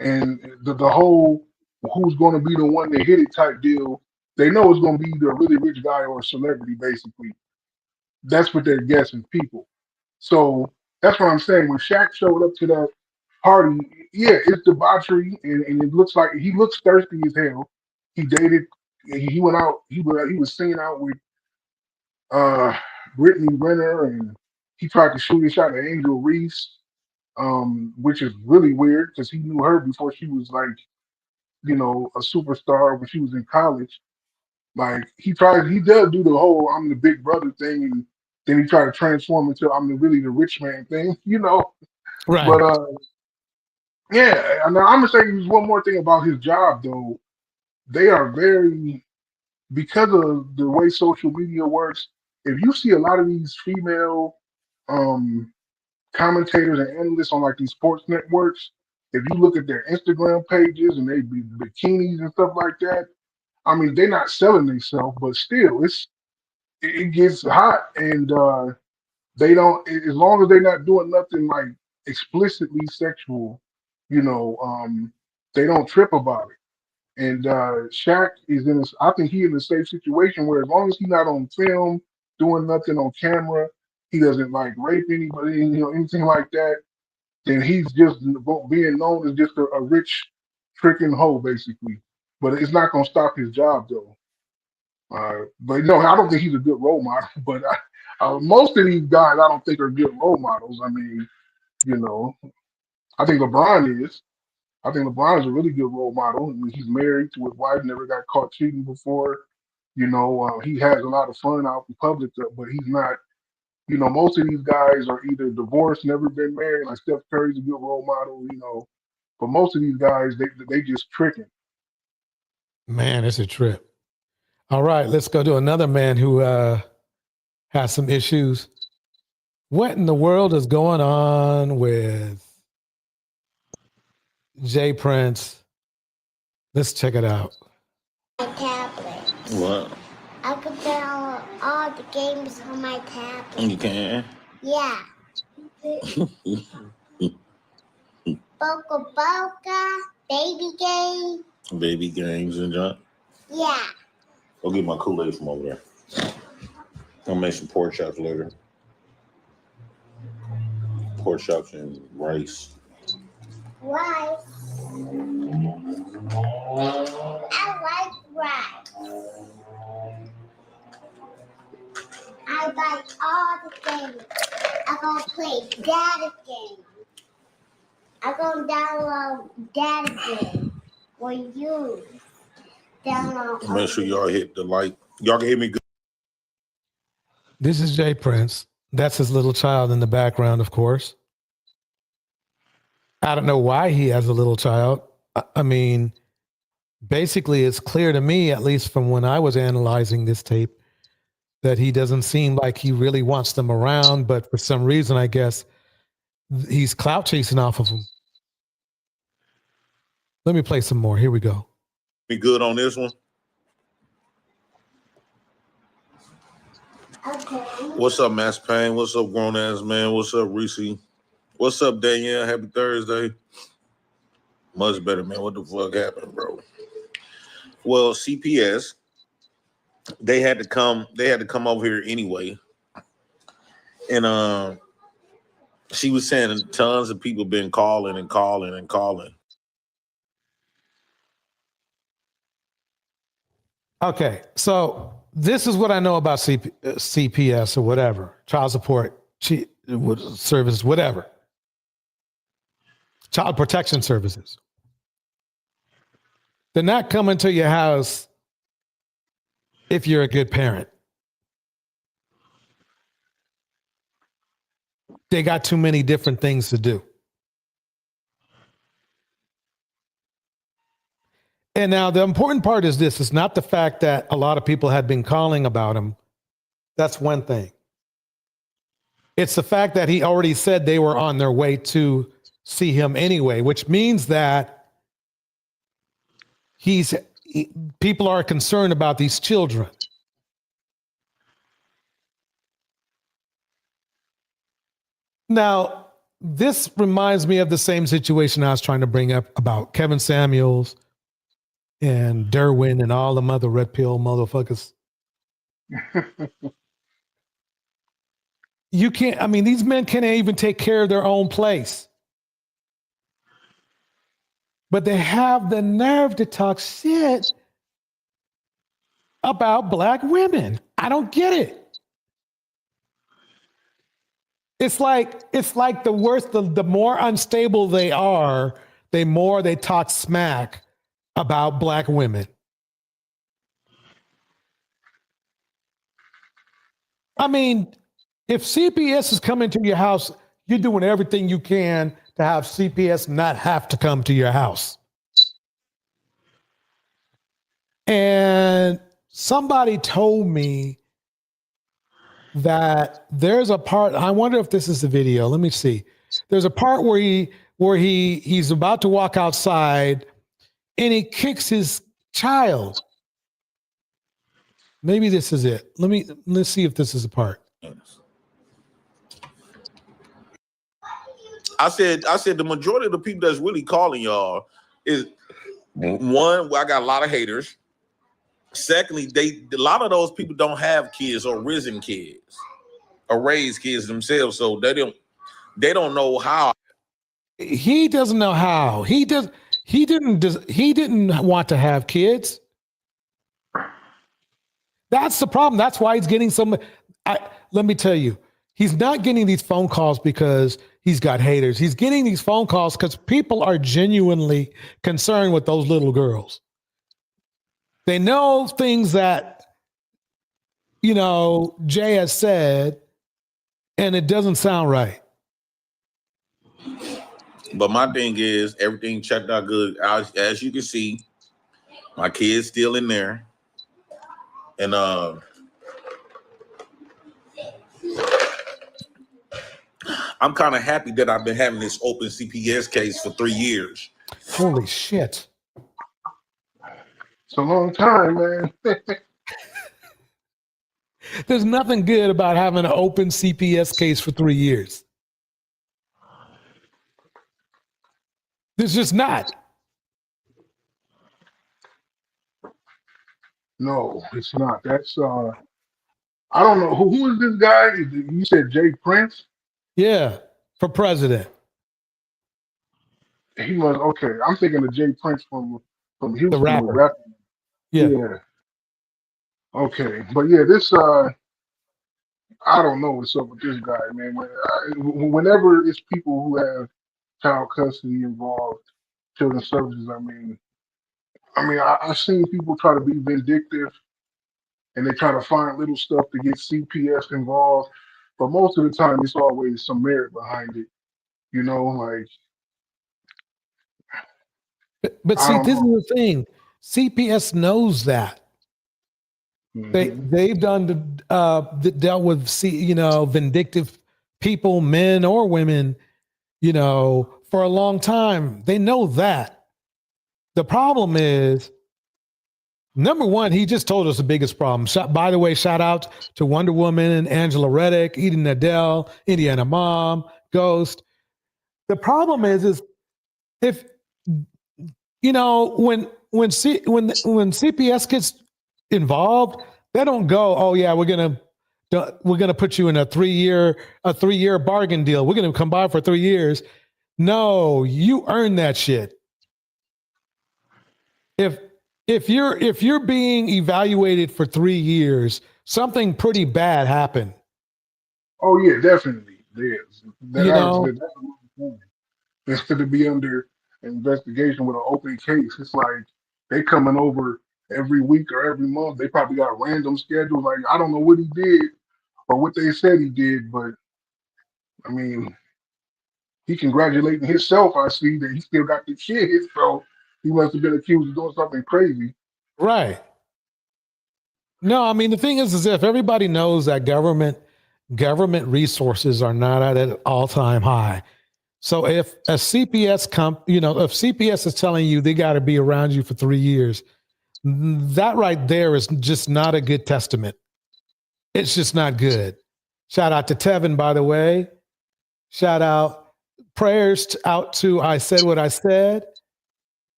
And the whole who's going to be the one that hit it type deal, they know it's going to be either a really rich guy or a celebrity, basically. That's what they're guessing, people. So that's what I'm saying. When Shaq showed up to that party, yeah, it's debauchery, and it looks like he looks thirsty as hell. He dated, he went out, he was singing out with Brittany Renner, and he tried to shoot a shot at Angel Reese, which is really weird because he knew her before she was like, you know, a superstar when she was in college. Like he does do the whole "I'm the big brother" thing, and then he tried to transform into "I'm really the rich man" thing, you know. Right. But yeah, and I'm gonna say one more thing about his job though. They are very, because of the way social media works. If you see a lot of these female commentators and analysts on like these sports networks, if you look at their Instagram pages and they be bikinis and stuff like that, I mean, they're not selling themselves, but still, it gets hot, and they don't, as long as they're not doing nothing like explicitly sexual, you know, they don't trip about it. And Shaq is I think he's in a safe situation where as long as he's not on film doing nothing on camera, he doesn't like rape anybody, you know, anything like that, then he's just being known as just a rich freaking hoe, basically. But it's not going to stop his job, though. But no, I don't think he's a good role model. But most of these guys, I don't think are good role models. I mean, you know, I think LeBron is. I think LeBron is a really good role model. I mean, he's married to his wife, never got caught cheating before. You know, he has a lot of fun out in public, but he's not. You know, most of these guys are either divorced, never been married. Like Steph Curry's a good role model. You know, but most of these guys, they just tricking. Man, it's a trip. All right, let's go to another man who has some issues. What in the world is going on with Jay Prince. Let's check it out. My tablet. What? I could download all the games on my tablet. You can? Yeah. Boca Boca, baby game. Baby games and junk. Yeah. Go get my Kool-Aid from over there. I'll make some pork chops later. Pork chops and rice. Rice. I like rice. I like all the games. I'm gonna play data game. I'm gonna download data game for you. Download. Make sure y'all hit the like. Y'all can hear me good. This is Jay Prince. That's his little child in the background, of course. I don't know why he has a little child. I mean, basically, it's clear to me, at least from when I was analyzing this tape, that he doesn't seem like he really wants them around, but for some reason, I guess he's clout chasing off of them. Let me play some more. Here we go. Be good on this one. Okay. What's up, Mass Payne? What's up, grown ass man? What's up, Reese? What's up, Danielle? Happy Thursday. Much better, man. What the fuck happened, bro? Well, CPS, they had to come over here anyway. And she was saying tons of people been calling and calling and calling. Okay, so this is what I know about CPS or whatever, child support services, whatever. Child protection services. They're not coming to your house if you're a good parent. They got too many different things to do. And now the important part is this. It's not the fact that a lot of people had been calling about him. That's one thing. It's the fact that he already said they were on their way to see him anyway, which means that people are concerned about these children. Now, this reminds me of the same situation I was trying to bring up about Kevin Samuels and Derwin and all the other red pill motherfuckers. You can't, I mean, these men can't even take care of their own place. But they have the nerve to talk shit about black women. I don't get it. It's like the worse, the more unstable they are, the more they talk smack about black women. I mean, if CPS is coming to your house, you're doing everything you can to have CPS not have to come to your house. And somebody told me that there's a part, I wonder if this is the video. Let me see. There's a part where he's about to walk outside and he kicks his child. Maybe this is it. Let's see if this is the part. I said the majority of the people that's really calling y'all is one, I got a lot of haters. Secondly, a lot of those people don't have kids or risen kids or raised kids themselves, so they don't know how. He doesn't know how. He didn't want to have kids. That's the problem. That's why he's getting let me tell you, he's not getting these phone calls because he's got haters. He's getting these phone calls because people are genuinely concerned with those little girls. They know things that, Jay has said, and it doesn't sound right. But my thing is, everything checked out good. As you can see, my kid's still in there. And I'm kind of happy that I've been having this open CPS case for 3 years. Holy shit. It's a long time, man. There's nothing good about having an open CPS case for 3 years. There's just not. No, it's not. That's I don't know who is this guy. You said Jay Prince. Yeah, for president. He was okay. I'm thinking of Jay Prince from Houston. The rapper. Rap. Yeah. Okay, but yeah, this I don't know what's up with this guy, man. Whenever it's people who have child custody involved, children's services, I've seen people try to be vindictive and they try to find little stuff to get CPS involved, but most of the time it's always some merit behind it. You know, like. But see, this is the thing. CPS knows that. They've done dealt with vindictive people, men or women, for a long time. They know that. The problem is, number one, he just told us the biggest problem. By the way, shout out to Wonder Woman, Angela Reddick, Eden Adele, Indiana Mom, Ghost. The problem is if when CPS gets involved, they don't go, oh yeah, we're gonna put you in a 3-year bargain deal. We're gonna come by for 3 years. No, you earn that shit. If you're being evaluated for 3 years, something pretty bad happened. Oh yeah, definitely. There's instead of be under investigation with an open case, it's like they coming over every week or every month. They probably got random schedules. Like I don't know what he did or what they said he did, but I mean, he congratulating himself. I see that he still got the kids, so he must have been accused of doing something crazy. Right. No, I mean the thing is if everybody knows that government resources are not at an all-time high. So if a CPS if CPS is telling you they got to be around you for 3 years, that right there is just not a good testament. It's just not good. Shout out to Tevin, by the way. Shout out, prayers out to I Said What I Said.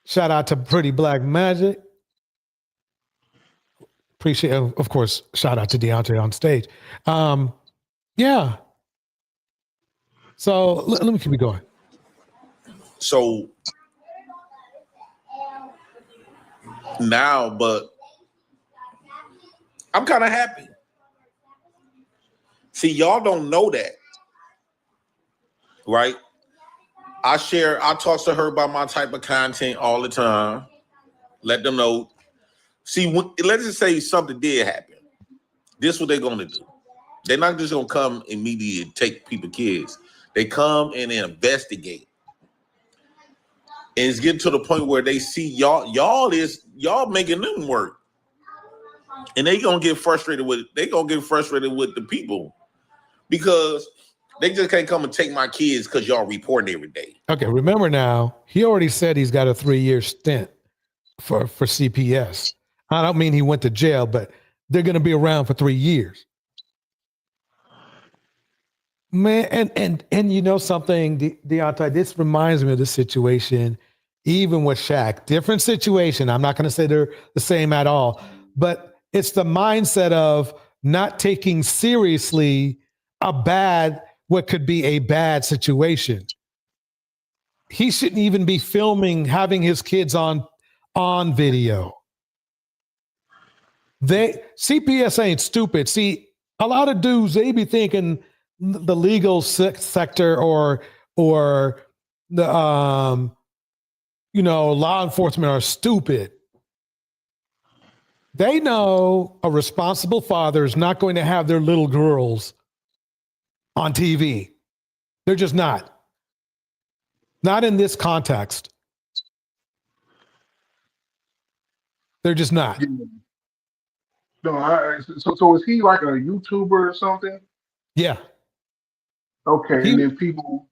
Shout out to Pretty Black Magic. Appreciate, of course, shout out to Deontay on stage. Yeah. So let me keep it going. So now, but I'm kind of happy. See, y'all don't know that, right? I talk to her about my type of content all the time. Let them know. See, let's just say something did happen. This is what they're going to do. They're not just going to come immediately and take people's kids. They come and investigate. And it's getting to the point where they see y'all making them work. And they're going to get frustrated with the people because they just can't come and take my kids because y'all reporting every day. Okay, remember now, he already said he's got a 3-year stint for CPS. I don't mean he went to jail, but they're going to be around for 3 years. Man, and you know something, Deontay, this reminds me of the situation, even with Shaq. Different situation. I'm not going to say they're the same at all, but it's the mindset of not taking seriously what could be a bad situation. He shouldn't even be having his kids on video. CPS ain't stupid. See, a lot of dudes, they be thinking the legal sector or the law enforcement are stupid. They know a responsible father is not going to have their little girls on TV. They're just not. Not in this context. They're just not. No, so is he like a YouTuber or something? Yeah. Okay, and then people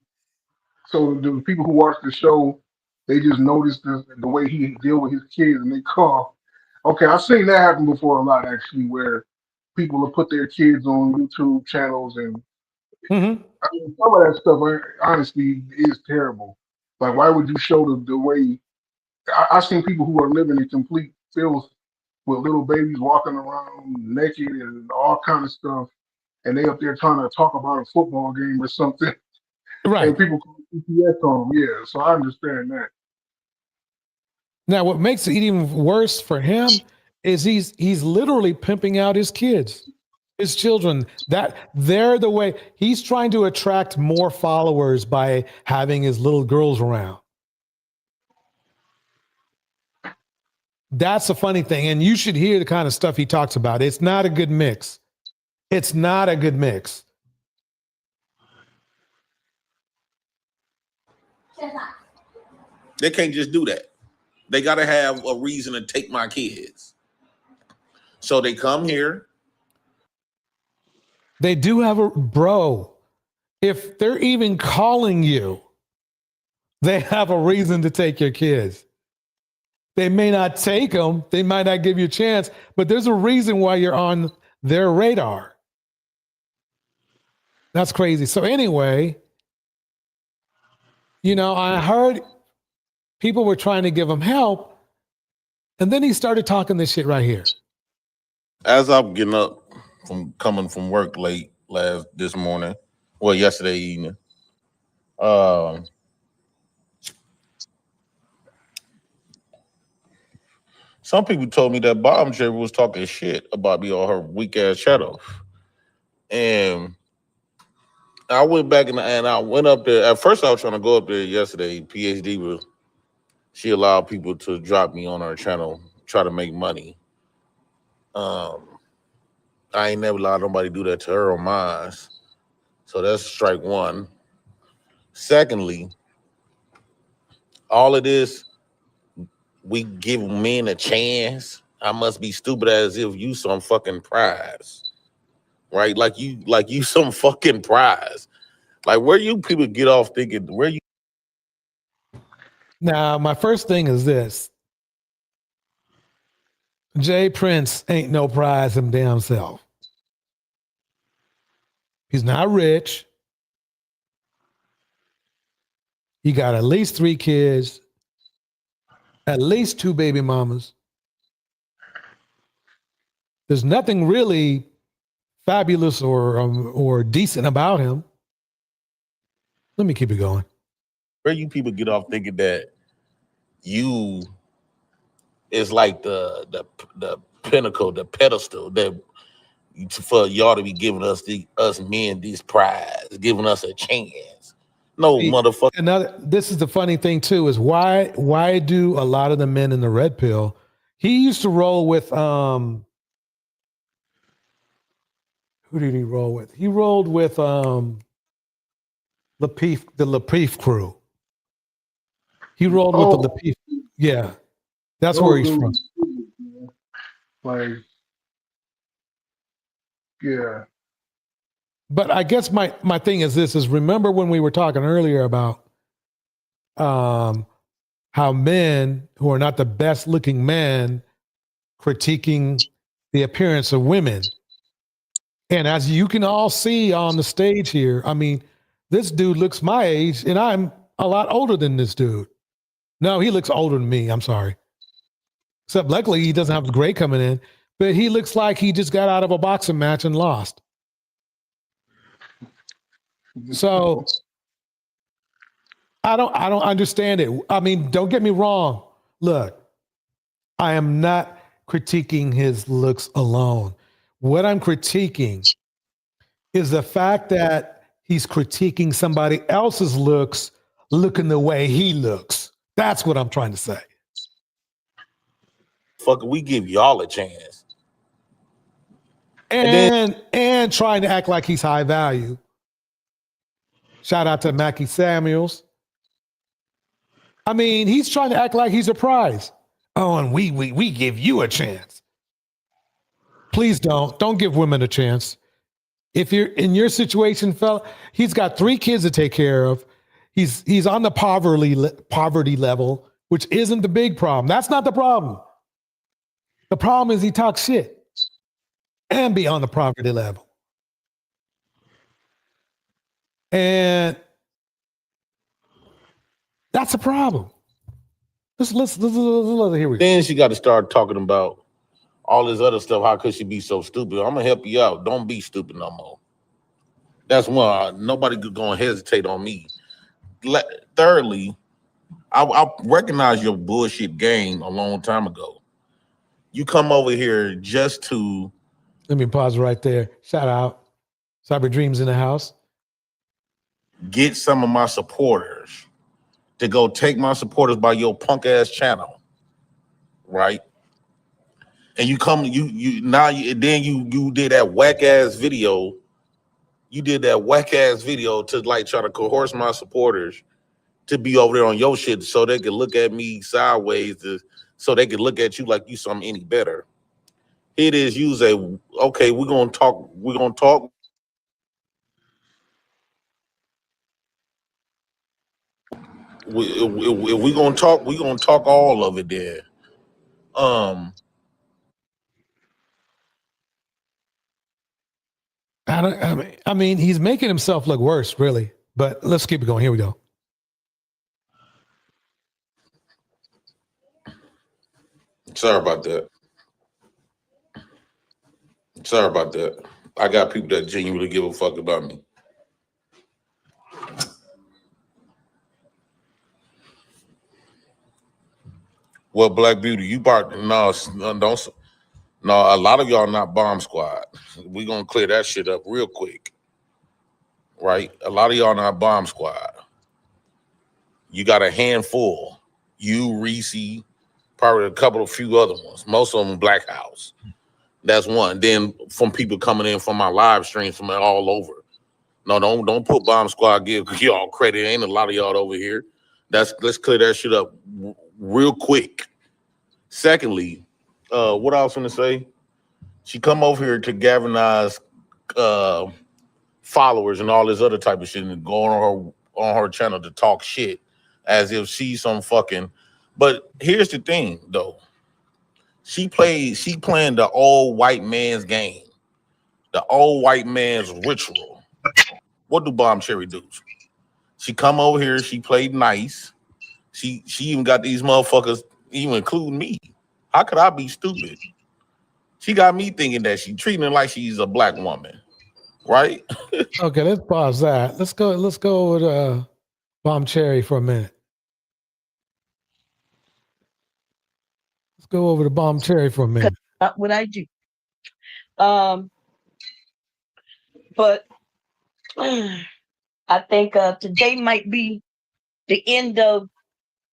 So the people who watch the show, they just notice the way he deal with his kids, and they call. Okay, I've seen that happen before a lot actually, where people will put their kids on YouTube channels, and I mean, some of that stuff honestly is terrible. Like, why would you show the way? I've seen people who are living in complete filth with little babies walking around naked and all kind of stuff, and they up there trying to talk about a football game or something, Right. and people call CPS on them. Yeah, so I understand that. Now, what makes it even worse for him is he's literally pimping out his kids, his children. That they're the way he's trying to attract more followers by having his little girls around. That's a funny thing. And you should hear the kind of stuff he talks about. It's not a good mix. It's not a good mix. They can't just do that. They got to have a reason to take my kids. So they come here. They do have a bro. If they're even calling you, they have a reason to take your kids. They may not take them. They might not give you a chance, but there's a reason why you're on their radar. That's crazy. So anyway, I heard people were trying to give him help, and then he started talking this shit right here. As I'm getting up from coming from work late this morning, well, yesterday evening, some people told me that Bomb Cherry was talking shit about me on her weak ass shadow. And I went back and I went up there. At first, I was trying to go up there yesterday. PhD she allowed people to drop me on her channel, try to make money. I ain't never allowed nobody to do that to her or mine. So that's strike one. Secondly, all of this, we give men a chance. I must be stupid as if you some fucking prize, right? Like you some fucking prize. Like, where you people get off thinking, where you? Now, my first thing is this. Jay Prince ain't no prize him damn self. He's not rich. He got at least 3 kids, at least 2 baby mamas. There's nothing really fabulous or decent about him. Let me keep it going. Where you people get off thinking that you is like the pinnacle, the pedestal that for y'all to be giving us men these prize, giving us a chance. No, motherfucker. This is the funny thing too, is why do a lot of the men in the red pill? He used to roll with who did he roll with? He rolled with the Lapeef crew. He rolled with the Lapeef. Yeah. That's where he's from. Like, yeah. But I guess my thing is this, is remember when we were talking earlier about how men who are not the best looking men critiquing the appearance of women. And as you can all see on the stage here, I mean, this dude looks my age and I'm a lot older than this dude. No, he looks older than me. I'm sorry. Except luckily he doesn't have the gray coming in, but he looks like he just got out of a boxing match and lost. So I don't understand it. I mean, don't get me wrong. Look, I am not critiquing his looks alone. What I'm critiquing is the fact that he's critiquing somebody else's looks, looking the way he looks. That's what I'm trying to say. Fuck, we give y'all a chance. And trying to act like he's high value. Shout out to Mackie Samuels. I mean, he's trying to act like he's a prize. Oh, and we give you a chance. Please don't give women a chance. If you're in your situation, fella, he's got 3 kids to take care of. He's on the poverty level, which isn't the big problem. That's not the problem. The problem is he talks shit and be on the poverty level. And that's a problem. Let's here we go. Then she got to start talking about all this other stuff. How could she be so stupid? I'm gonna help you out. Don't be stupid no more. That's one. Nobody could go and hesitate on me. Thirdly, I recognize your bullshit game a long time ago. You come over here just to. Let me pause right there. Shout out. Cyber Dreams in the house. Get some of my supporters to go take my supporters by your punk ass channel, right? And you come, you did that whack ass video. You did that whack ass video to like try to coerce my supporters to be over there on your shit so they could look at me sideways, so they could look at you like you something any better. It is you say, okay, we're gonna talk. If we're gonna talk, we're gonna talk all of it there. I mean, he's making himself look worse, really. But let's keep it going. Here we go. Sorry about that. Sorry about that. I got people that genuinely give a fuck about me. Well, Black Beauty, you brought no, a lot of y'all not Bomb Squad. We're gonna clear that shit up real quick. Right? A lot of y'all not Bomb Squad. You got a handful. You, Reese, probably a few other ones. Most of them Black House. That's one. Then from people coming in from my live streams from all over. No, don't put Bomb Squad, give y'all credit. Ain't a lot of y'all over here. Let's clear that shit up real quick. Secondly, what I was gonna say, she come over here to galvanize followers and all this other type of shit and go on her channel to talk shit as if she's some fucking. But here's the thing, though. She playing the old white man's game, the old white man's ritual. What do Bomb Cherry do? She come over here, she played nice. She even got these motherfuckers, even including me. How could I be stupid? She got me thinking that she treating her like she's a black woman, right? Okay, let's pause that. Let's go with Bomb Cherry for a minute. Let's go over to Bomb Cherry for a minute. What I do. But I think today might be the end of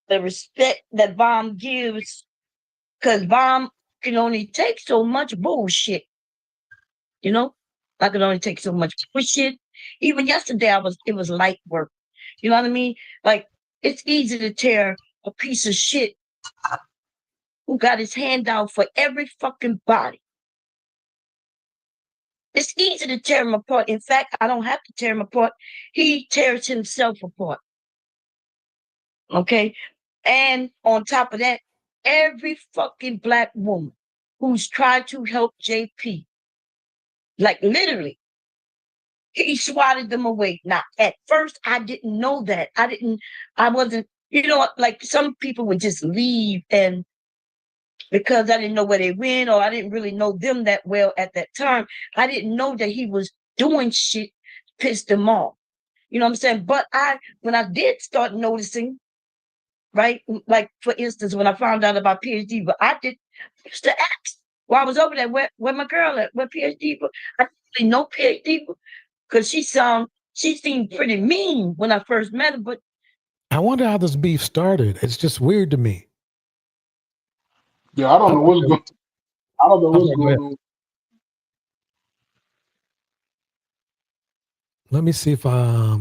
the respect that Bomb gives, because Bomb can only take so much bullshit. You know, I can only take so much bullshit. Even yesterday, it was light work. You know what I mean? Like, it's easy to tear a piece of shit who got his hand out for every fucking body. It's easy to tear him apart. In fact, I don't have to tear him apart. He tears himself apart. Okay? And on top of that, every fucking black woman who's tried to help JP, like literally, he swatted them away. Now, at first, I didn't know that. I wasn't, you know, like some people would just leave, and because I didn't know where they went, or I didn't really know them that well at that time, I didn't know that he was doing shit to piss them off. You know what I'm saying? But when I did start noticing, right? Like, for instance, when I found out about PhD, but I used to ask while I was over there, where my girl at? Where PhD? But I didn't really know PhD because she seemed pretty mean when I first met her. But I wonder how this beef started. It's just weird to me. Yeah, I don't know what's going on. Let me see if let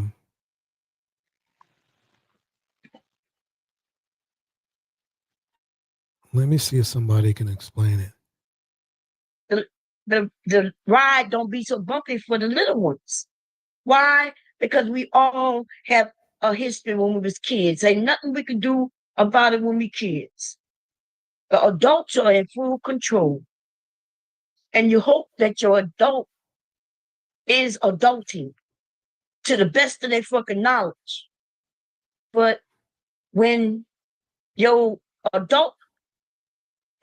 me see if somebody can explain it. The ride don't be so bumpy for the little ones. Why? Because we all have a history when we was kids. Ain't nothing we can do about it when we kids. The adults are in full control. And you hope that your adult is adulting to the best of their fucking knowledge. But when your adult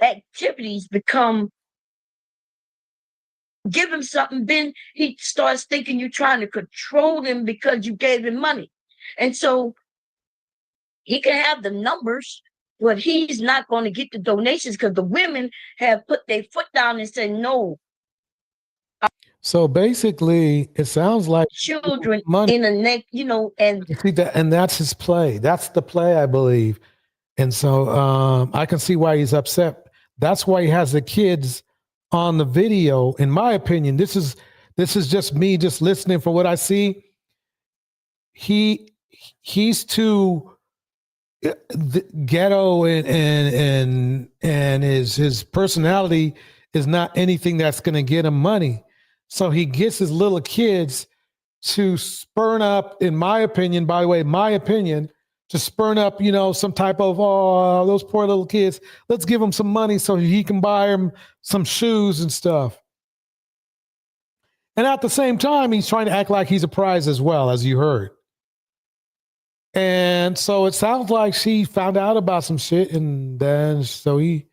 activities become, give him something, then he starts thinking you're trying to control him because you gave him money. And so he can have the numbers, but he's not going to get the donations because the women have put their foot down and said, no. So basically, it sounds like Children money in the neck, you know, and see that, and that's his play. That's the play, I believe. And so I can see why he's upset. That's why he has the kids on the video. In my opinion, this is just me just listening for what I see. He's too ghetto and his personality is not anything that's going to get him money. So he gets his little kids to spurn up, in my opinion, by the way, my opinion, to spurn up, you know, some type of, oh, those poor little kids, let's give them some money so he can buy them some shoes and stuff. And at the same time, he's trying to act like he's a prize as well, as you heard. And so it sounds like she found out about some shit, and then so he.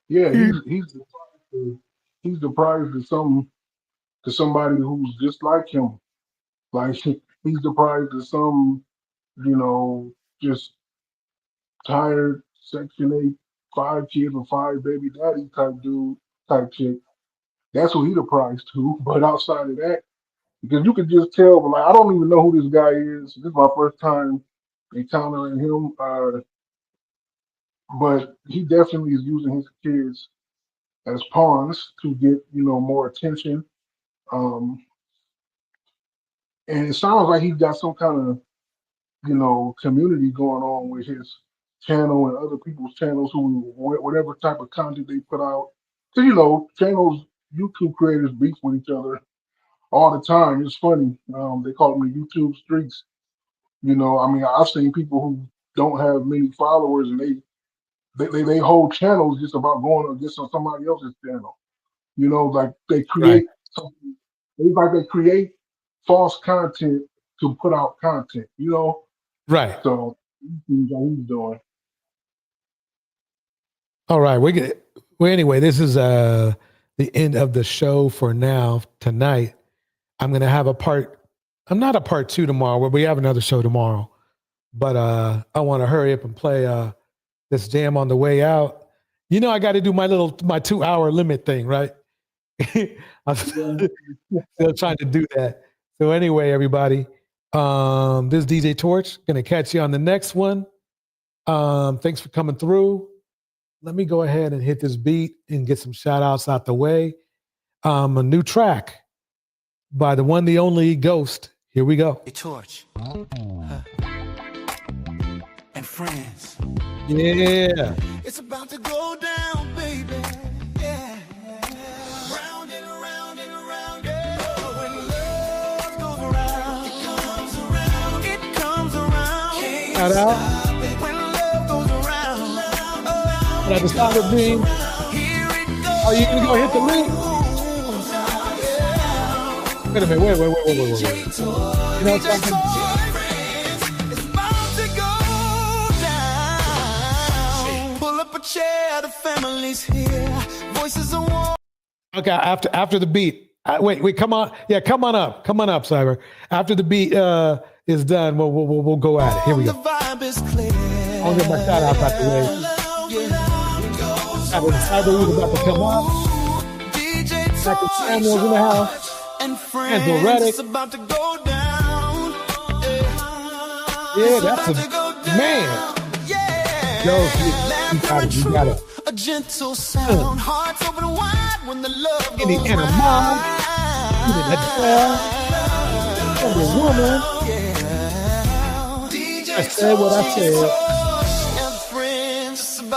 Yeah, he's the prize to somebody who's just like him. Like he's the prize to some, you know, just tired Section 8, 5 kids or 5 baby daddy type dude, type chick. That's who he the prize to. But outside of that, because you could just tell, but like I don't even know who this guy is. This is my first time encountering him. But he definitely is using his kids as pawns to get, you know, more attention. And it sounds like he's got some kind of, you know, community going on with his channel and other people's channels who, whatever type of content they put out. So, you know, channels, YouTube creators beef with each other all the time. It's funny. They call them the YouTube streets. You know, I mean, I've seen people who don't have many followers and they hold channels just about going against somebody else's channel. You know, like they create something. It's like they create false content to put out content. You know, right? So what he's doing. All right, well, anyway, this is the end of the show for now. Tonight, I'm gonna have not a part 2 tomorrow, where we have another show tomorrow. But I want to hurry up and play this jam on the way out. You know, I got to do my 2-hour limit thing, right? I'm still trying to do that. So anyway, everybody, this is DJ Torch. Gonna catch you on the next one. Thanks for coming through. Let me go ahead and hit this beat and get some shout outs out the way. A new track by the one, the only Ghost. Here we go. Torch. And friends. Yeah. It's about to go down, baby. Yeah. Round and around and around. Yeah. When love goes around, it comes around. It comes around. Can't Shout out. stop it. When love goes around. When I decided being, are you gonna go hit the link? Wait a minute, wait. You know something? Chair, the family's here. Voices are warm. Okay, after the beat. Wait, come on. Yeah, come on up, Cyber. After the beat is done, we'll go at it. Here we go. The vibe is clear. I'll get my shout out out the way. Cyber was about to come up. Michael Samuel's in the house. Angela Reddick. It's about to go down. Yeah, that's a man. Yo, you got it. A gentle sound, hearts open wide when the love goes Any animal, even a girl, every woman. I said what I said.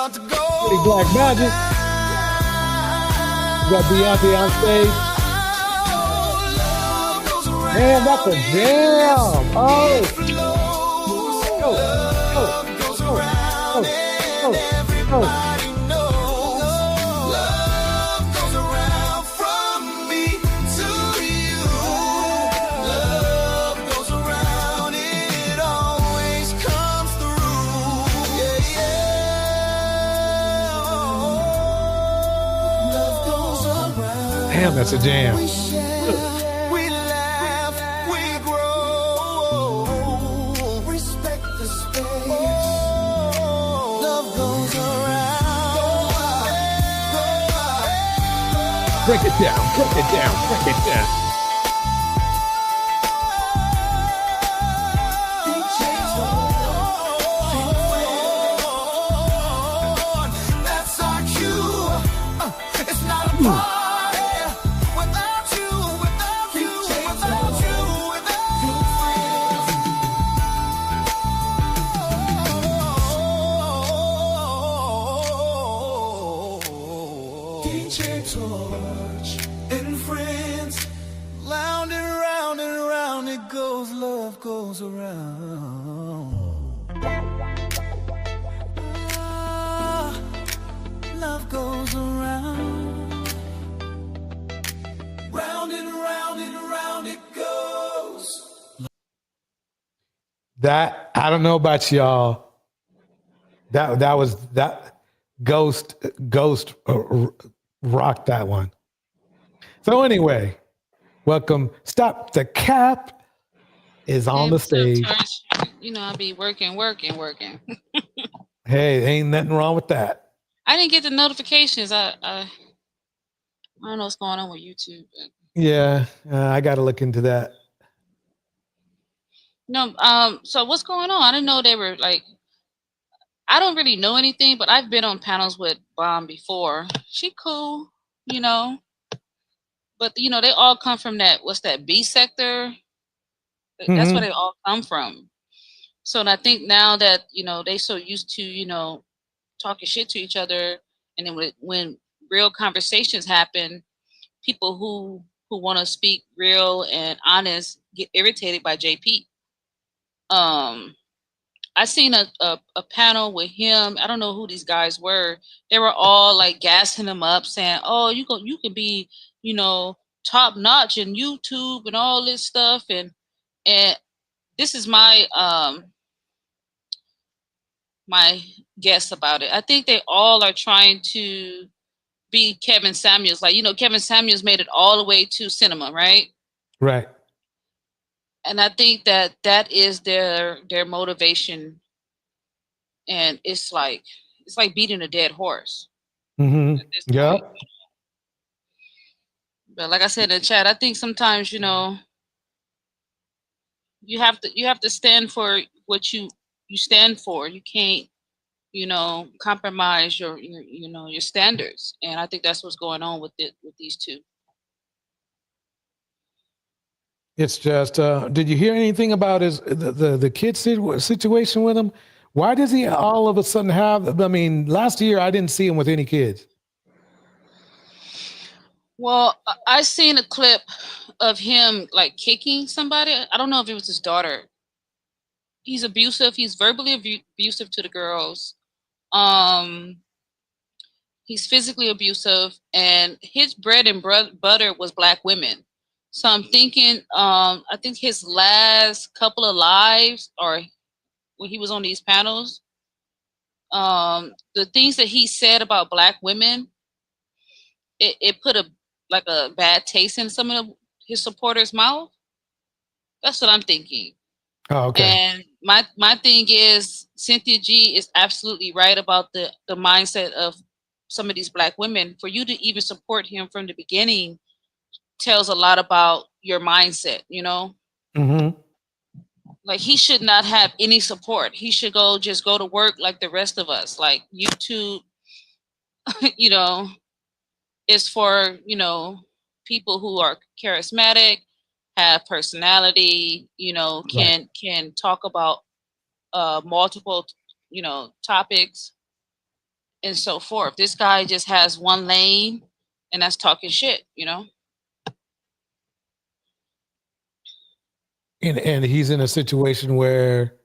Pretty Black Magic. We got Beyonce on stage. Man, that's a jam. Oh. Everybody knows love goes around from me to you. Love goes around, it always comes through. Yeah, yeah. Love goes around. Damn, that's a jam. We share, we laugh, we grow. Respect the space. Love goes around. Break it down. Break it down. Break it down. That's our cue. It's not a party without you, without you, without you, without you. DJ Torch and friends, round and round it goes. Love goes around. Love goes around. Round and round it goes. That I don't know about y'all. That was that Ghost rocked that one. So anyway, welcome. Stop the Cap is on the stage. You know, I'll be working. Hey, ain't nothing wrong with that. I didn't get the notifications. I don't know what's going on with YouTube. But Yeah, I got to look into that. no, so what's going on? I didn't know they were like. I don't really know anything, but I've been on panels with Bomb before. She cool, you know. But you know, they all come from that. What's that B sector? That's where they all come from. So and I think now that you know they so used to talking shit to each other, and then when real conversations happen, people who want to speak real and honest get irritated by JP. I seen a panel with him. I don't know who these guys were. They were all like gassing him up, saying, "Oh, you can be, top notch in YouTube and all this stuff." And this is my my guess about it. I think they all are trying to be Kevin Samuels. Like Kevin Samuels made it all the way to cinema, right? Right. And I think that is their motivation, and it's like beating a dead horse. Yeah. But like I said in the chat, I think sometimes you have to stand for what you stand for. You can't compromise your standards, and I think that's what's going on with these two. It's just, did you hear anything about the kid situation with him? Why does he all of a sudden have? I mean, last year I didn't see him with any kids. Well, I seen a clip of him like kicking somebody. I don't know if it was his daughter. He's abusive. He's verbally abusive to the girls. He's physically abusive, and his bread and butter was black women. So I'm thinking, I think his last couple of lives, or when he was on these panels, the things that he said about black women, it put a bad taste in some of his supporters' mouth. That's what I'm thinking. Oh, okay. And my thing is, Cynthia G is absolutely right about the mindset of some of these black women. For you to even support him from the beginning tells a lot about your mindset, Like he should not have any support. He should just go to work like the rest of us. Like YouTube, is for, people who are charismatic, have personality, can talk about multiple, topics and so forth. This guy just has one lane, and that's talking shit, and he's in a situation where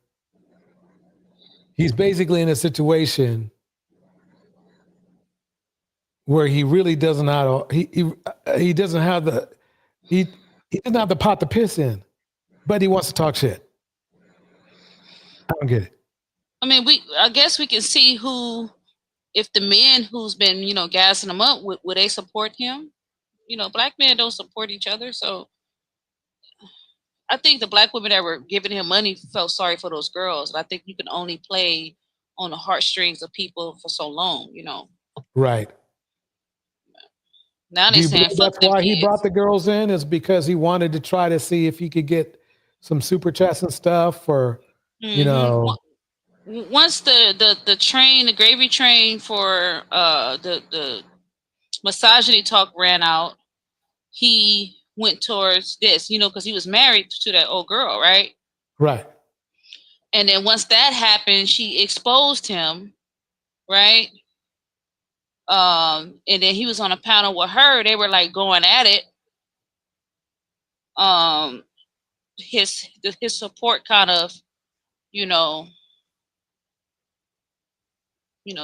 he's basically in a situation where he really doesn't have he doesn't have the he doesn't have the pot to piss in, but he wants to talk shit. I don't get it. I mean, I guess we can see who, if the men who's been, you know, gassing him up, would they support him? You know, black men don't support each other, so I think the black women that were giving him money felt sorry for those girls. I think you can only play on the heartstrings of people for so long, you know. Right. Now Do they you saying believe fuck that's them why kids. he brought the girls in? Is because he wanted to try to see if he could get some super chats and stuff, or you know. Once the train, the gravy train for the misogyny talk ran out, he went towards this, you know, because he was married to that old girl, right? Right. And then once that happened, she exposed him, right? And then he was on a panel with her. They were like going at it. His support kind of, you know,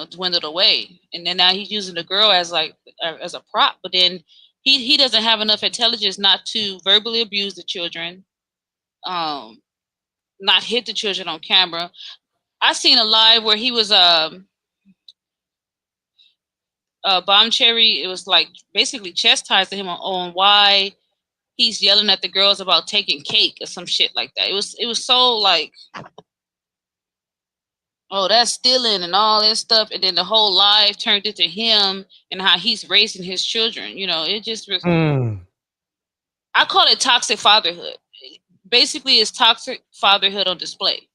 dwindled away. And then now he's using the girl as like as a prop. But then he doesn't have enough intelligence not to verbally abuse the children, not hit the children on camera. I seen a live where he was Bomb Cherry. It was like basically chastising him on why he's yelling at the girls about taking cake or some shit like that. It was so like, oh, that's stealing and all this stuff. And then the whole live turned into him and how he's raising his children. You know, it just was, I call it toxic fatherhood. Basically, it's toxic fatherhood on display.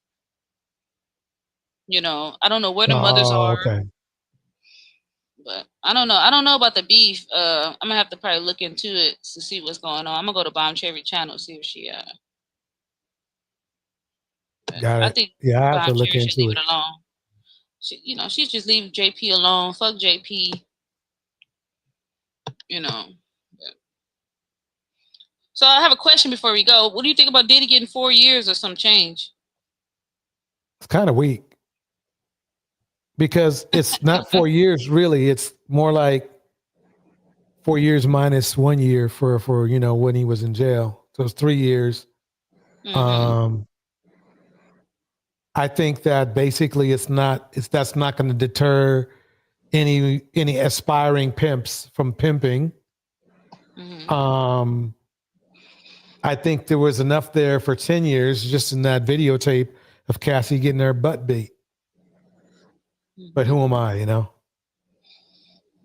You know, I don't know where the mothers are. Okay. But I don't know. I don't know about the beef. I'm gonna have to probably look into it to see what's going on. I'm gonna go to Bomb Cherry channel, see if she Got it. I think I have to Bomb look Cherry should into leave it. it alone. She just leave JP alone. Fuck JP. You know. So I have a question before we go. What do you think about Diddy getting 4 years or some change? It's kind of weak because it's not 4 years really. It's more like 4 years minus 1 year for you know when he was in jail. So it's 3 years. I think that basically that's not going to deter any aspiring pimps from pimping. I think there was enough there for 10 years just in that videotape of Cassie getting her butt beat. But who am I, you know?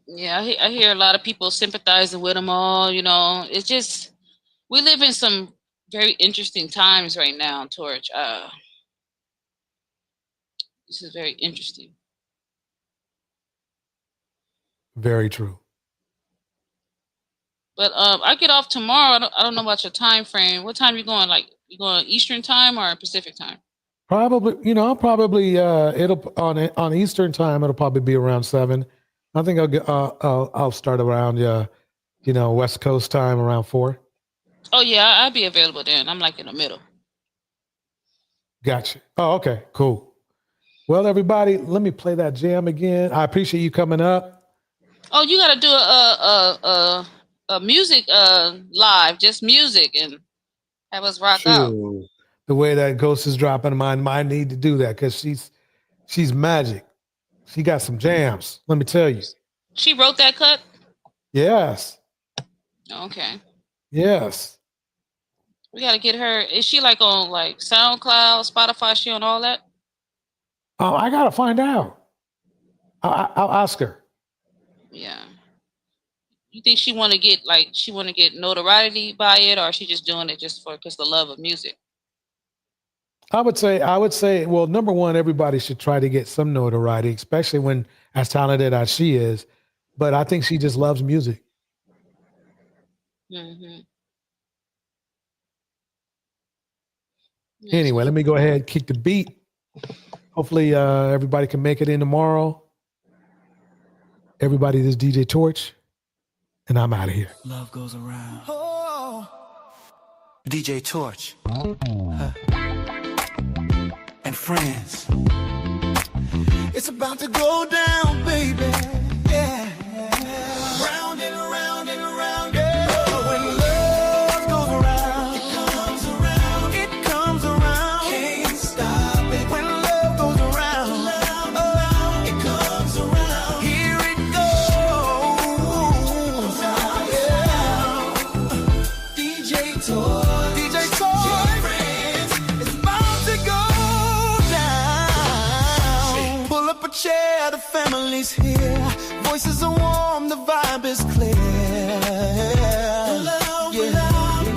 Yeah, I hear a lot of people sympathizing with them all. You know, it's just, we live in some very interesting times right now, Torch. This is very interesting. Very true. But I get off tomorrow. I don't know about your time frame. What time you going? Like, you going Eastern time or Pacific time? Probably, you know, I'll probably it'll on Eastern time. It'll probably be around 7. I think I'll start around you know, West Coast time around 4. Oh yeah, I'll be available then. I'm like in the middle. Gotcha. Oh, okay, cool. Well, everybody, let me play that jam again. I appreciate you coming up. Oh, you got to do a music live, just music, and have us rock out. Shoot. The way that Ghost is dropping mine, I need to do that because she's magic. She got some jams. Let me tell you. She wrote that cut? Yes. Okay. Yes. We got to get her. Is she like on like SoundCloud, Spotify? She on all that? Oh, I gotta find out. I'll ask her. Yeah. You think she want to get notoriety by it, or is she just doing it just because the love of music? I would say, well, number one, everybody should try to get some notoriety, especially when as talented as she is. But I think she just loves music. Anyway, let me go ahead and kick the beat. Hopefully, everybody can make it in tomorrow. Everybody, this is DJ Torch, and I'm out of here. Love goes around. Oh, DJ Torch and friends. It's about to go down, baby. Yeah. Round and around and around. Yeah. When love goes around, it comes around. It comes around. Can't stop it. When love goes around, oh, it comes around. Here it goes. Yeah. DJ Torch. DJ Torch. It's about to go down. Pull up a chair, the family's here. Voices are warm, the vibe is clear. Love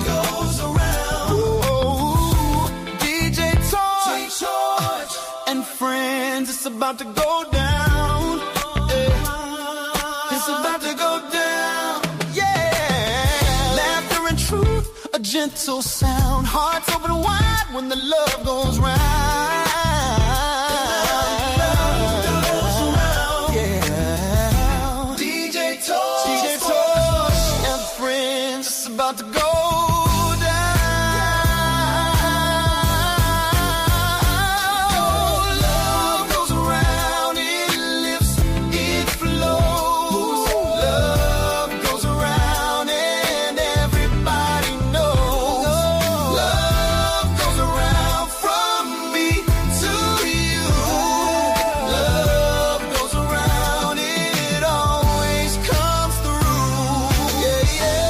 goes around. Ooh, DJ Torch and friends, it's about to go down. Yeah. It's about to go down. Yeah. Laughter and truth, a gentle sound. Hearts open wide when the love goes round. About to go down. Love goes around, it lifts, it flows. Love goes around and everybody knows. Love goes around from me to you. Love goes around, it always comes through. Yeah, yeah.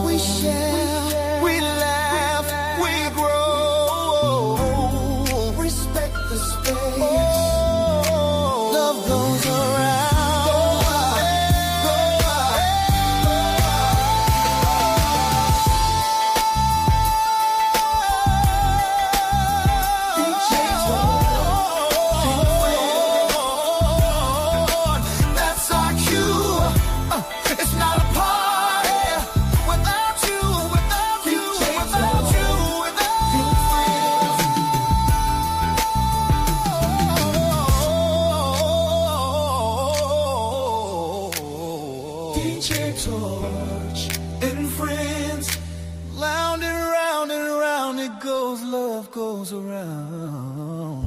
We share, we laugh, we grow. Respect the space. Love goes around. That's our cue. It's not a party without you, without you, without you, without you. DJ Torch and friends, round and round and round it goes, love goes around.